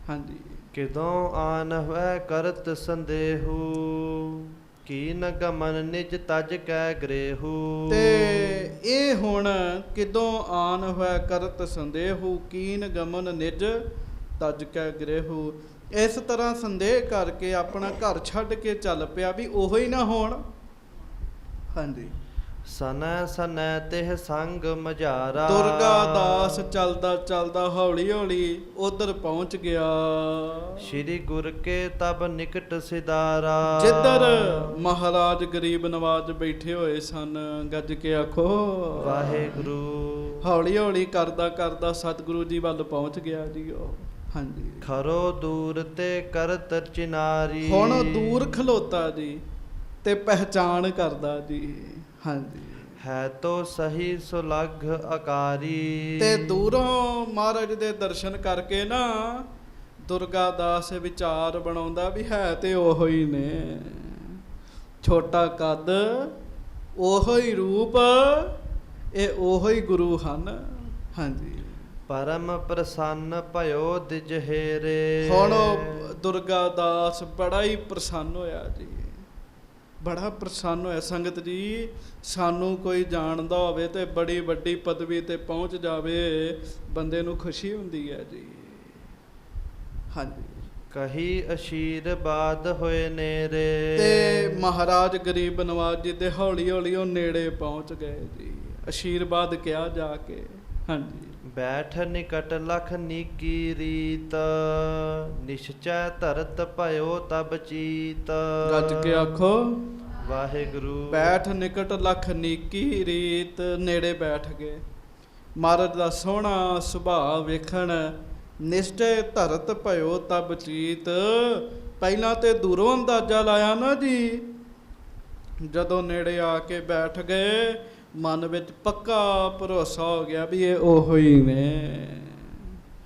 ਹਾਂਜੀ, ਕਿਦੋਂ ਆਨ ਹੋਇ ਕਰਤ ਸੰਦੇਹੂ, ਕੀਨ ਗਮਨ ਨਿਜ ਤਜ ਕੈ ਗ੍ਰੇਹੂ। ਤੇ ਇਹ ਹੁਣ ਕਿਦੋਂ ਆਨ ਹੋਇ ਕਰਤ ਸੰਦੇਹੂ, ਕੀਨ ਗਮਨ ਨਿਜ ਤਜ ਕੈ ਗ੍ਰੇਹੂ। ਇਸ ਤਰ੍ਹਾਂ ਸੰਦੇਹ ਕਰਕੇ ਆਪਣਾ ਘਰ ਛੱਡ ਕੇ ਚੱਲ ਪਿਆ ਵੀ ਉਹੋ ਹੀ ਨਾ ਹੋਣ। ਹਾਂਜੀ, ਸਨੈ ਸਨੈ ਤਿਹ ਸੰਗ ਮਝਾਰਾ। ਦੁਰਗਾ ਦਾਸ ਚੱਲਦਾ ਚੱਲਦਾ ਹੌਲੀ ਹੌਲੀ ਉਧਰ ਪਹੁੰਚ ਗਿਆ ਸ਼੍ਰੀ ਗੁਰ ਕੇ ਤਬ ਨਿਕਟ ਸਿਦਾਰਾ। ਜਿੱਧਰ ਮਹਾਰਾਜ ਗਰੀਬ ਨਵਾਜ ਬੈਠੇ ਹੋਏ ਸਨ। ਗੱਜ ਕੇ ਆਖੋ ਵਾਹਿਗੁਰੂ। ਹੌਲੀ ਹੌਲੀ ਕਰਦਾ ਕਰਦਾ ਸਤਿਗੁਰੂ ਜੀ ਵੱਲ ਪਹੁੰਚ ਗਿਆ ਜੀ ਉਹ। ਹਾਂਜੀ, ਖਰੋ ਦੂਰ ਤੇ ਕਰਤ ਚਿਨਾਰੀ। ਹੁਣ ਉਹ ਦੂਰ ਖਲੋਤਾ ਜੀ ਤੇ ਪਹਿਚਾਣ ਕਰਦਾ ਜੀ। ਹਾਂਜੀ, ਹੈ ਤੋ ਸਹੀ ਸੁਲਗ ਆਕਾਰੀ। ਤੇ ਦੂਰੋਂ ਮਹਾਰਾਜ ਦੇ ਦਰਸ਼ਨ ਕਰਕੇ ਨਾ ਦੁਰਗਾ ਦਾਸ ਵਿਚਾਰ ਬਣਾਉਂਦਾ ਵੀ ਹੈ ਤੇ ਉਹੋ ਹੀ ਨੇ। ਛੋਟਾ ਕੱਦ, ਉਹੋ ਹੀ ਰੂਪ, ਇਹ ਉਹੋ ਹੀ ਗੁਰੂ ਹਨ। ਹਾਂਜੀ, ਪਰਮ ਪ੍ਰਸੰਨ ਭਇਓ ਦਿਜਹੇਰੇ। ਹੁਣ ਦੁਰਗਾ ਦਾਸ ਬੜਾ ਹੀ ਪ੍ਰਸੰਨ ਹੋਇਆ ਜੀ, ਬੜਾ ਪ੍ਰਸੰਨ ਹੋਇਆ। ਸੰਗਤ ਜੀ, ਸਾਨੂੰ ਕੋਈ ਜਾਣਦਾ ਹੋਵੇ ਤੇ ਬੜੀ ਵੱਡੀ ਪਦਵੀ ਤੇ ਪਹੁੰਚ ਜਾਵੇ, ਬੰਦੇ ਨੂੰ ਖੁਸ਼ੀ ਹੁੰਦੀ ਹੈ ਜੀ। ਹਾਂਜੀ, ਕਹੀ ਅਸ਼ੀਰਵਾਦ ਹੋਏ ਨੇਰੇ। ਤੇ ਮਹਾਰਾਜ ਗਰੀਬ ਨਵਾਜ ਜੀ ਦੇ ਹੌਲੀ ਹੌਲੀ ਉਹ ਨੇੜੇ ਪਹੁੰਚ ਗਏ ਜੀ। ਅਸ਼ੀਰਵਾਦ ਕਿਹਾ ਜਾ ਕੇ। ਹਾਂਜੀ, ਬੈਠ ਨਿਕਟ ਲਖ ਨੀਕੀ ਰੀਤ। ਨਿਸ਼ਚੈ ਧਰਤ ਭਇਓ ਤਬ ਚੀਤ। ਗੱਜ ਕੇ ਆਖੋ ਵਾਹਿਗੁਰੂ। ਬੈਠ ਨਿਕਟ ਲਖ ਨੀਕੀ ਰੀਤ। ਨੇੜੇ ਬੈਠ ਗਏ। ਮਹਾਰਾਜ ਦਾ ਸੋਹਣਾ ਸੁਭਾਅ ਵੇਖਣ। ਨਿਸ਼ਚੈ ਧਰਤ ਭਇਓ ਤਬ ਚੀਤ। ਪਹਿਲਾਂ ਤੇ ਦੂਰੋਂ ਅੰਦਾਜ਼ਾ ਲਾਇਆ ਨਾ ਜੀ, ਜਦੋਂ ਨੇੜੇ ਆ ਕੇ ਬੈਠ ਗਏ ਮਨ ਵਿੱਚ ਪੱਕਾ ਭਰੋਸਾ ਹੋ ਗਿਆ ਵੀ ਇਹ ਉਹੋ ਹੀ ਨੇ।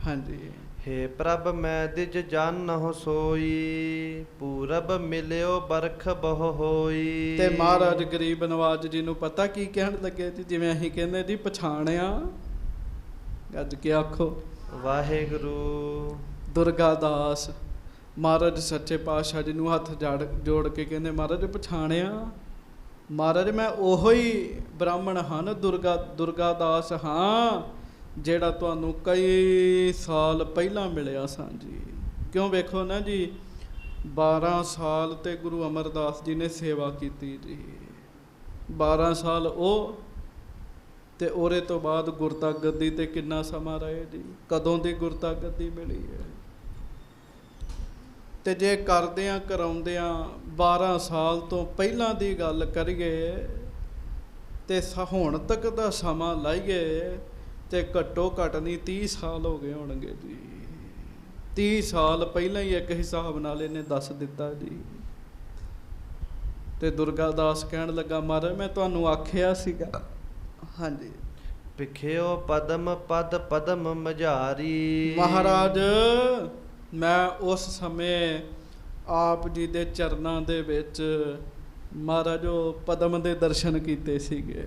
ਹਾਂਜੀ, ਹੇ ਪ੍ਰਭ ਮੈਂ ਦਿਜ ਜਾਨਹੁ ਸੋਈ। ਪੂਰਬ ਮਿਲਿਓ ਬਰਖ ਬਹੁ ਹੋਈ। ਤੇ ਮਹਾਰਾਜ ਗਰੀਬ ਨਵਾਜ ਜੀ ਨੂੰ ਪਤਾ ਕੀ ਕਹਿਣ ਲੱਗੇ ਜੀ, ਜਿਵੇਂ ਅਸੀਂ ਕਹਿੰਦੇ ਜੀ ਪਛਾਣਿਆ। ਗੱਜ ਕੇ ਆਖੋ ਵਾਹਿਗੁਰੂ। ਦੁਰਗਾ ਦਾਸ ਮਹਾਰਾਜ ਸੱਚੇ ਪਾਤਸ਼ਾਹ ਜੀ ਨੂੰ ਹੱਥ ਜੋੜ ਕੇ ਕਹਿੰਦੇ, ਮਹਾਰਾਜ ਪਛਾਣਿਆ? ਮਹਾਰਾਜ ਮੈਂ ਉਹੋ ਹੀ ਬ੍ਰਾਹਮਣ ਹਨ, ਦੁਰਗਾ ਦਾਸ ਹਾਂ, ਜਿਹੜਾ ਤੁਹਾਨੂੰ ਕਈ ਸਾਲ ਪਹਿਲਾਂ ਮਿਲਿਆ ਸਾਂ ਜੀ। ਕਿਉਂ ਵੇਖੋ ਨਾ ਜੀ, 12 ਸਾਲ ਤੇ ਗੁਰੂ ਅਮਰਦਾਸ ਜੀ ਨੇ ਸੇਵਾ ਕੀਤੀ ਜੀ। 12 ਸਾਲ ਉਹ, ਤੇ ਉਹਦੇ ਤੋਂ ਬਾਅਦ ਗੁਰਤਾ ਗੱਦੀ ਤੇ ਕਿੰਨਾ ਸਮਾਂ ਰਹੇ ਜੀ। ਕਦੋਂ ਦੀ ਗੁਰਤਾ ਗੱਦੀ ਮਿਲੀ ਹੈ? ਤੇ ਜੇ ਕਰਦਿਆਂ ਕਰਾਉਂਦਿਆਂ 12 ਸਾਲ ਤੋਂ ਪਹਿਲਾਂ ਦੀ ਗੱਲ ਕਰੀਏ ਤੇ ਹੁਣ ਤੱਕ ਦਾ ਸਮਾਂ ਲਾਈਏ ਤੇ ਘੱਟੋ ਘੱਟ ਨਹੀਂ 30 ਸਾਲ ਹੋ ਗਏ ਹੋਣਗੇ ਜੀ। 30 ਸਾਲ ਪਹਿਲਾਂ ਹੀ ਇੱਕ ਹਿਸਾਬ ਨਾਲ ਇਹਨੇ ਦੱਸ ਦਿੱਤਾ ਜੀ। ਤੇ ਦੁਰਗਾ ਦਾਸ ਕਹਿਣ ਲੱਗਾ, ਮਹਾਰਾਜ ਮੈਂ ਤੁਹਾਨੂੰ ਆਖਿਆ ਸੀਗਾ। ਹਾਂਜੀ, ਭਿਖਿਓ ਪਦਮ ਪਦ ਪਦਮ ਮਝਾਰੀ। ਮਹਾਰਾਜ ਮੈਂ ਉਸ ਸਮੇਂ ਆਪ ਜੀ ਦੇ ਚਰਨਾਂ ਦੇ ਵਿੱਚ ਮਹਾਰਾਜ ਉਹ ਪਦਮ ਦੇ ਦਰਸ਼ਨ ਕੀਤੇ ਸੀਗੇ।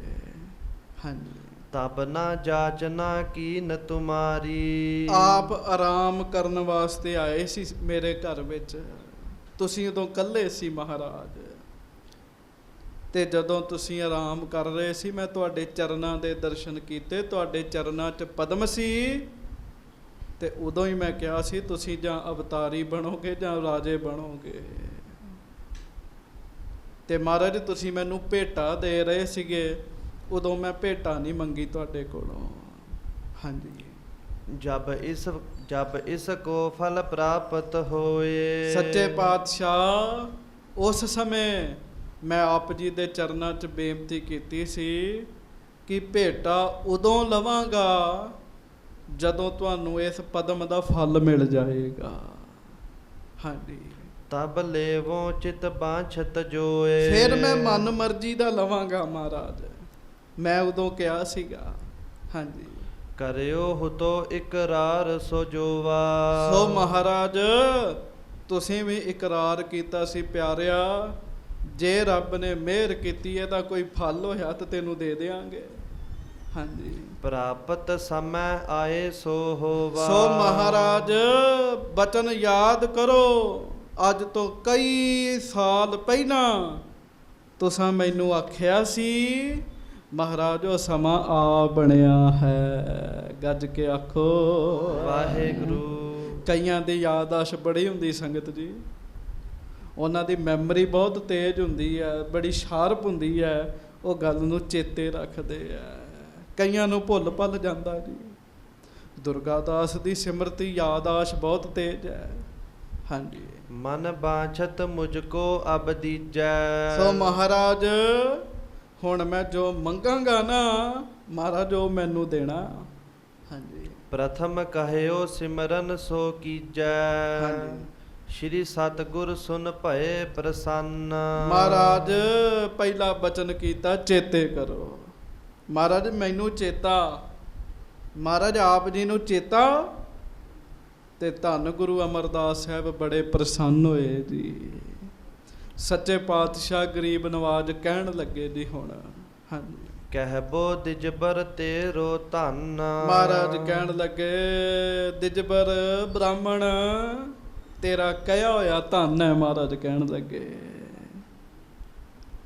ਹਾਂਜੀ, ਤਬ ਨਾ ਜਾਚਨਾ ਕੀਨ ਤੁਮਾਰੀ। ਆਪ ਆਰਾਮ ਕਰਨ ਵਾਸਤੇ ਆਏ ਸੀ ਮੇਰੇ ਘਰ ਵਿੱਚ। ਤੁਸੀਂ ਉਦੋਂ ਇਕੱਲੇ ਸੀ ਮਹਾਰਾਜ, ਤੇ ਜਦੋਂ ਤੁਸੀਂ ਆਰਾਮ ਕਰ ਰਹੇ ਸੀ ਮੈਂ ਤੁਹਾਡੇ ਚਰਨਾਂ ਦੇ ਦਰਸ਼ਨ ਕੀਤੇ। ਤੁਹਾਡੇ ਚਰਨਾਂ 'ਚ ਪਦਮ ਸੀ ਤੇ ਉਦੋਂ ਹੀ ਮੈਂ ਕਿਹਾ ਸੀ ਤੁਸੀਂ ਜਾਂ ਅਵਤਾਰੀ ਬਣੋਗੇ ਜਾਂ ਰਾਜੇ ਬਣੋਗੇ। ਤੇ ਮਹਾਰਾਜ ਤੁਸੀਂ ਮੈਨੂੰ ਭੇਟਾ ਦੇ ਰਹੇ ਸੀਗੇ, ਉਦੋਂ ਮੈਂ ਭੇਟਾ ਨਹੀਂ ਮੰਗੀ ਤੁਹਾਡੇ ਕੋਲੋਂ। ਹਾਂਜੀ, ਜਬ ਇਸ ਕੋ ਫਲ ਪ੍ਰਾਪਤ ਹੋਏ। ਸੱਚੇ ਪਾਤਸ਼ਾਹ ਉਸ ਸਮੇਂ ਮੈਂ ਆਪ ਜੀ ਦੇ ਚਰਨਾਂ 'ਚ ਬੇਨਤੀ ਕੀਤੀ ਸੀ ਕਿ ਭੇਟਾ ਉਦੋਂ ਲਵਾਂਗਾ ਜਦੋਂ ਤੁਹਾਨੂੰ ਇਸ ਪਦਮ ਦਾ ਫਲ ਮਿਲ ਜਾਏਗਾ। ਹਾਂਜੀ, ਤਬ ਲੇਵੋ ਚਿਤ ਬਾਛਤ ਜੋਏ। ਫਿਰ ਮੈਂ ਮਨ ਮਰਜ਼ੀ ਦਾ ਲਵਾਂਗਾ ਮਹਾਰਾਜ, ਮੈਂ ਉਦੋਂ ਕਿਹਾ ਸੀਗਾ। ਹਾਂਜੀ, ਕਰਿਓ ਹੁਤੋ ਇਕਰਾਰ ਸੋ ਜੋਵਾ। ਸੋ ਮਹਾਰਾਜ ਤੁਸੀਂ ਵੀ ਇਕਰਾਰ ਕੀਤਾ ਸੀ ਪਿਆਰਿਆ, ਜੇ ਰੱਬ ਨੇ ਮਿਹਰ ਕੀਤੀ ਹੈ ਤਾਂ ਕੋਈ ਫਲ ਹੋਇਆ ਤਾਂ ਤੈਨੂੰ ਦੇ ਦਿਆਂਗੇ। ਹਾਂਜੀ, ਪ੍ਰਾਪਤ ਸਮੈ ਆਏ ਸੋ ਹੋਵਾ। ਸੋ ਮਹਾਰਾਜ ਬਚਨ ਯਾਦ ਕਰੋ, ਅੱਜ ਤੋਂ ਕਈ ਸਾਲ ਪਹਿਲਾਂ ਤੁਸੀਂ ਮੈਨੂੰ ਆਖਿਆ ਸੀ ਮਹਾਰਾਜ ਉਹ ਸਮਾਂ ਆ ਬਣਿਆ ਹੈ। ਗੱਜ ਕੇ ਆਖੋ ਵਾਹਿਗੁਰੂ। ਕਈਆਂ ਦੀ ਯਾਦਾਸ਼ਤ ਬੜੀ ਹੁੰਦੀ ਸੰਗਤ ਜੀ, ਉਹਨਾਂ ਦੀ ਮੈਮਰੀ ਬਹੁਤ ਤੇਜ਼ ਹੁੰਦੀ ਹੈ, ਬੜੀ ਸ਼ਾਰਪ ਹੁੰਦੀ ਹੈ। ਉਹ ਗੱਲ ਨੂੰ ਚੇਤੇ ਰੱਖਦੇ ਆ। ਕਈਆਂ ਨੂੰ ਭੁੱਲ ਭੱਲ ਜਾਂਦਾ ਜੀ। ਦੁਰਗਾ ਦਾਸ ਦੀ ਸਿਮਰਤੀ ਯਾਦਾਸ਼ ਬਹੁਤ ਤੇਜ਼ ਹੈ। ਹਾਂਜੀ। ਮਨ ਬਾਛਤ ਮੁਝ ਕੋ ਅਬ ਦੀਜੈ। ਸੋ ਮਹਾਰਾਜ ਹੁਣ ਮੈਂ ਜੋ ਮੰਗਾਂਗਾ ਨਾ ਮਹਾਰਾਜ ਉਹ ਮੈਨੂੰ ਦੇਣਾ। ਹਾਂਜੀ। ਪ੍ਰਥਮ ਕਹਿਓ ਸਿਮਰਨ ਸੋ ਕੀਜੈ। ਹਾਂਜੀ। ਸ਼੍ਰੀ ਸਤਿਗੁਰ ਸੁਨ ਭਏ ਪ੍ਰਸੰਨ। ਮਹਾਰਾਜ ਪਹਿਲਾ ਬਚਨ ਕੀਤਾ ਚੇਤੇ ਕਰੋ। ਮਹਾਰਾਜ ਮੈਨੂੰ ਚੇਤਾ, ਮਹਾਰਾਜ ਆਪ ਜੀ ਨੂੰ ਚੇਤਾ ਤੇ ਧੰਨ ਗੁਰੂ ਅਮਰਦਾਸ ਸਾਹਿਬ ਬੜੇ ਪ੍ਰਸੰਨ ਹੋਏ ਜੀ। ਸੱਚੇ ਪਾਤਸ਼ਾਹ ਗਰੀਬ ਨਵਾਜ ਕਹਿਣ ਲੱਗੇ ਜੀ ਹੁਣ। ਹਾਂਜੀ। ਕਹਿਬੋ ਦਿਜਬਰ ਤੇਰੋ ਧੰਨ। ਮਹਾਰਾਜ ਕਹਿਣ ਲੱਗੇ ਦਿਜਬਰ ਬ੍ਰਾਹਮਣ ਤੇਰਾ ਕਹਿਆ ਹੋਇਆ ਧੰਨ ਹੈ। ਮਹਾਰਾਜ ਕਹਿਣ ਲੱਗੇ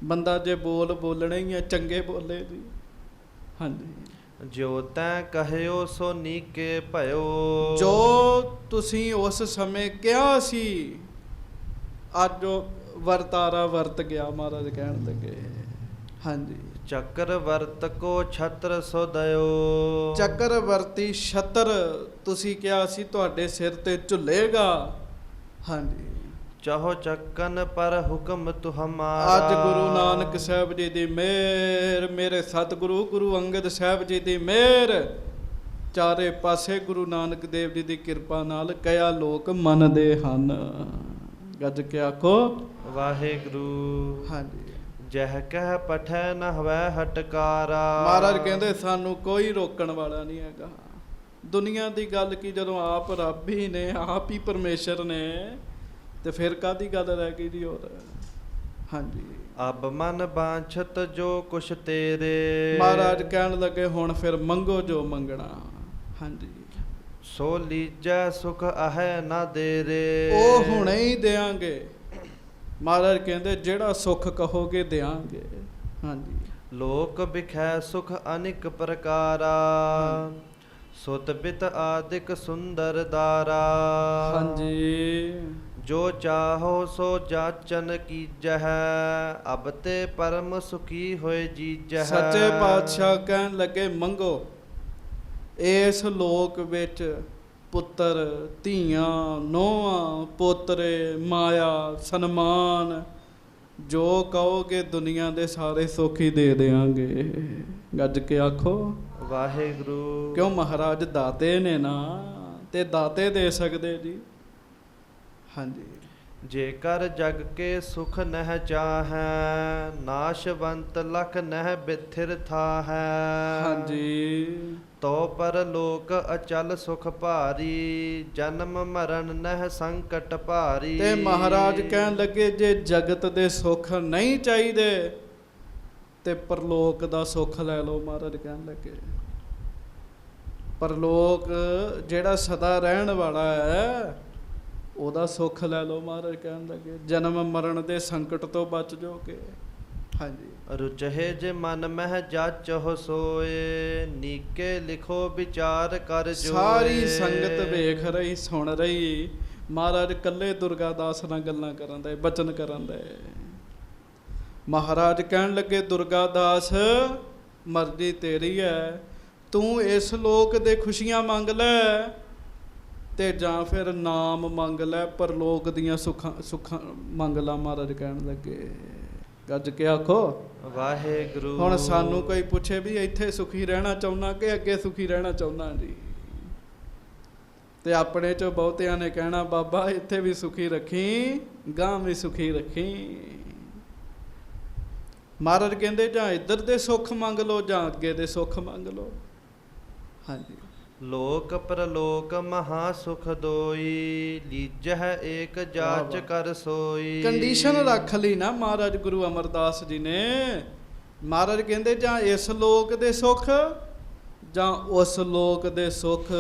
ਬੰਦਾ ਜੇ ਬੋਲਣੇ ਹੀ ਆ ਚੰਗੇ ਬੋਲੇ ਜੀ। ਹਾਂਜੀ। ਜੋ ਤੈਂ ਕਹਿਓ ਸੋ ਨੀਕੇ ਭਇਓ। ਜੋ ਤੁਸੀਂ ਉਸ ਸਮੇਂ ਕਿਹਾ ਸੀ ਅੱਜ ਉਹ ਵਰਤਾਰਾ ਵਰਤ ਗਿਆ। ਮਹਾਰਾਜ ਕਹਿਣ ਲੱਗੇ ਹਾਂਜੀ। ਚੱਕਰ ਵਰਤ ਕੋ ਛਤਰ ਸੋ ਦਇਓ। ਚੱਕਰਵਰਤੀ ਛਤਰ ਤੁਸੀਂ ਕਿਹਾ ਸੀ ਤੁਹਾਡੇ ਸਿਰ ਤੇ ਝੁੱਲੇਗਾ। ਹਾਂਜੀ। ਚਾਹੋ ਚੱਕਨ ਪਰ ਹੁਕਮ ਤੁਹਾਰਾ। ਅੱਜ ਗੁਰੂ ਨਾਨਕ ਸਾਹਿਬ ਜੀ ਦੀ ਮਿਹਰ, ਮੇਰੇ ਸਤਿਗੁਰੂ ਗੁਰੂ ਅੰਗਦ ਸਾਹਿਬ ਜੀ ਦੀ ਮਿਹਰ, ਚਾਰੇ ਪਾਸੇ ਗੁਰੂ ਨਾਨਕ ਦੇਵ ਜੀ ਦੀ ਕਿਰਪਾ ਨਾਲ ਕਇਆ ਲੋਕ ਮੰਨਦੇ ਹਨ। ਗੱਜ ਕੇ ਆਖੋ ਵਾਹਿਗੁਰੂ। ਹਾਂਜੀ। ਜਹ ਕਹਿ ਪਠੈ ਨ ਹਵੈ ਹਟਕਾਰਾ। ਮਹਾਰਾਜ ਕਹਿੰਦੇ ਸਾਨੂੰ ਕੋਈ ਰੋਕਣ ਵਾਲਾ ਨਹੀਂ ਹੈਗਾ। ਦੁਨੀਆ ਦੀ ਗੱਲ ਕੀ, ਜਦੋਂ ਆਪ ਰੱਬ ਹੀ ਨੇ, ਆਪ ਹੀ ਪਰਮੇਸ਼ਰ ਨੇ, ਤੇ ਫਿਰ ਕਾਹਦੀ ਗੱਲ ਰਹਿ ਗਈ ਜੀ ਹੋਰ। ਹਾਂਜੀ। ਅਬ ਮਨ ਬਾਂਛਤ ਜੋ ਕੁਛ ਤੇਰੇ। ਮਹਾਰਾਜ ਕਹਿਣ ਲੱਗੇ ਹੁਣ ਫਿਰ ਮੰਗੋ ਜੋ ਮੰਗਣਾ। ਹਾਂਜੀ। ਸੋ ਲੀਜੈ ਸੁਖ ਅਹੈ ਨਾ ਦੇਰੇ। ਉਹ ਹੁਣੇ ਹੀ ਦਿਆਂਗੇ। ਮਹਾਰਾਜ ਕਹਿੰਦੇ ਜਿਹੜਾ ਸੁੱਖ ਕਹੋਗੇ ਦਿਆਂਗੇ। ਹਾਂਜੀ। ਲੋਕ ਬਿਖੈ ਸੁਖ ਅਨਿਕ ਪ੍ਰਕਾਰਾ। ਸੁਤ ਬਿਤ ਆਦਿਕ ਸੁੰਦਰ ਦਾਰਾ। ਹਾਂਜੀ। ਜੋ ਚਾਹੋ ਸੋ ਜਾਚਨ ਕੀਜਹਿ। ਅਬ ਤੇ ਪਰਮ ਸੁਖੀ ਹੋਏ ਜੀਜਹਿ। ਸੱਚੇ ਪਾਤਸ਼ਾਹ ਕਹਿਣ ਲੱਗੇ ਮੰਗੋ। ਇਸ ਲੋਕ ਵਿੱਚ ਪੁੱਤਰ ਧੀਆਂ ਨੋਹਾਂ ਪੋਤਰੇ ਮਾਇਆ ਸਨਮਾਨ ਜੋ ਕਹੋਗੇ ਦੁਨੀਆ ਦੇ ਸਾਰੇ ਸੁੱਖ ਹੀ ਦੇ ਦਿਆਂਗੇ। ਗੱਜ ਕੇ ਆਖੋ ਵਾਹਿਗੁਰੂ। ਕਿਉਂ ਮਹਾਰਾਜ ਦਾਤੇ ਨੇ ਨਾ, ਤੇ ਦਾਤੇ ਦੇ ਸਕਦੇ ਜੀ। ਹਾਂਜੀ। ਜੇਕਰ ਜਗ ਕੇ ਸੁਖ ਨਹਿ ਚਾਹੈ। ਨਾਸ਼ਵੰਤ ਲਖ ਨਹਿ ਬਿਥਿਰ ਥਾਹੈ। ਹਾਂਜੀ। ਤੋ ਪਰ ਲੋਕ ਅਚਲ ਸੁਖ ਭਾਰੀ। ਜਨਮ ਮਰਨ ਨਹਿ ਸੰਕਟ ਭਾਰੀ। ਤੇ ਮਹਾਰਾਜ ਕਹਿਣ ਲੱਗੇ ਜੇ ਜਗਤ ਦੇ ਸੁੱਖ ਨਹੀਂ ਚਾਹੀਦੇ ਤੇ ਪਰਲੋਕ ਦਾ ਸੁੱਖ ਲੈ ਲਓ। ਮਹਾਰਾਜ ਕਹਿਣ ਲੱਗੇ ਪਰਲੋਕ ਜਿਹੜਾ ਸਦਾ ਰਹਿਣ ਵਾਲਾ ਹੈ ਉਹਦਾ ਸੁੱਖ ਲੈ ਲਓ। ਮਹਾਰਾਜ ਕਹਿਣ ਲੱਗੇ ਜਨਮ ਮਰਨ ਦੇ ਸੰਕਟ ਤੋਂ ਬਚ ਜਾਓਗੇ। ਹਾਂਜੀ। ਰੁਚਹਿ ਜੇ ਮਨ ਮਹਿ ਜਾਚਹੁ ਸੋਏ। ਨੀਕੇ ਲਿਖੋ ਵਿਚਾਰ ਕਰ ਜੋਏ। ਸਾਰੀ ਸੰਗਤ ਵੇਖ ਰਹੀ ਸੁਣ ਰਹੀ। ਮਹਾਰਾਜ ਕੱਲੇ ਦੁਰਗਾ ਦਾਸ ਨਾਲ ਗੱਲਾਂ ਕਰਨ ਦੇ, ਬਚਨ ਕਰਨ ਦੇ। ਮਹਾਰਾਜ ਕਹਿਣ ਲੱਗੇ ਦੁਰਗਾ ਦਾਸ ਮਰਜ਼ੀ ਤੇਰੀ ਹੈ। ਤੂੰ ਇਸ ਲੋਕ ਦੇ ਖੁਸ਼ੀਆਂ ਮੰਗ ਲੈ ਤੇ ਜਾਂ ਫਿਰ ਨਾਮ ਮੰਗ ਲੈ, ਪਰਲੋਕ ਦੀਆਂ ਸੁੱਖਾਂ ਮੰਗ ਲਾ। ਮਹਾਰਾਜ ਕਹਿਣ ਲੱਗੇ ਗੱਜ ਕੇ ਆਖੋ ਵਾਹਿਗੁਰੂ। ਹੁਣ ਸਾਨੂੰ ਕੋਈ ਪੁੱਛੇ ਵੀ ਇੱਥੇ ਸੁਖੀ ਰਹਿਣਾ ਚਾਹੁੰਦਾ ਕਿ ਅੱਗੇ ਸੁਖੀ ਰਹਿਣਾ ਚਾਹੁੰਦਾ ਜੀ, ਤੇ ਆਪਣੇ ਚੋਂ ਬਹੁਤਿਆਂ ਨੇ ਕਹਿਣਾ ਬਾਬਾ ਇੱਥੇ ਵੀ ਸੁਖੀ ਰੱਖੀ ਗਾਂ ਵੀ ਸੁਖੀ ਰੱਖੀ। ਮਹਾਰਾਜ ਕਹਿੰਦੇ ਜਾਂ ਇੱਧਰ ਦੇ ਸੁੱਖ ਮੰਗ ਲਓ ਜਾਂ ਅੱਗੇ ਦੇ ਸੁੱਖ ਮੰਗ ਲਓ। ਹਾਂਜੀ। ਲੋਕ ਪ੍ਰਲੋਕ ਮਹਾ ਸੁਖ ਦੋਈ। ਲੀਜਹਿ ਏਕ ਜਾਚ ਕਰ ਸੋਈ। ਕੰਡੀਸ਼ਨ ਰੱਖ ਲਈ ਨਾ ਮਹਾਰਾਜ ਗੁਰੂ ਅਮਰਦਾਸ ਜੀ ਨੇ। ਮਹਾਰਾਜ ਕਹਿੰਦੇ ਜਾਂ ਇਸ ਲੋਕ ਦੇ ਸੁੱਖ ਜਾਂ ਉਸ ਲੋਕ ਦੇ ਸੁੱਖ,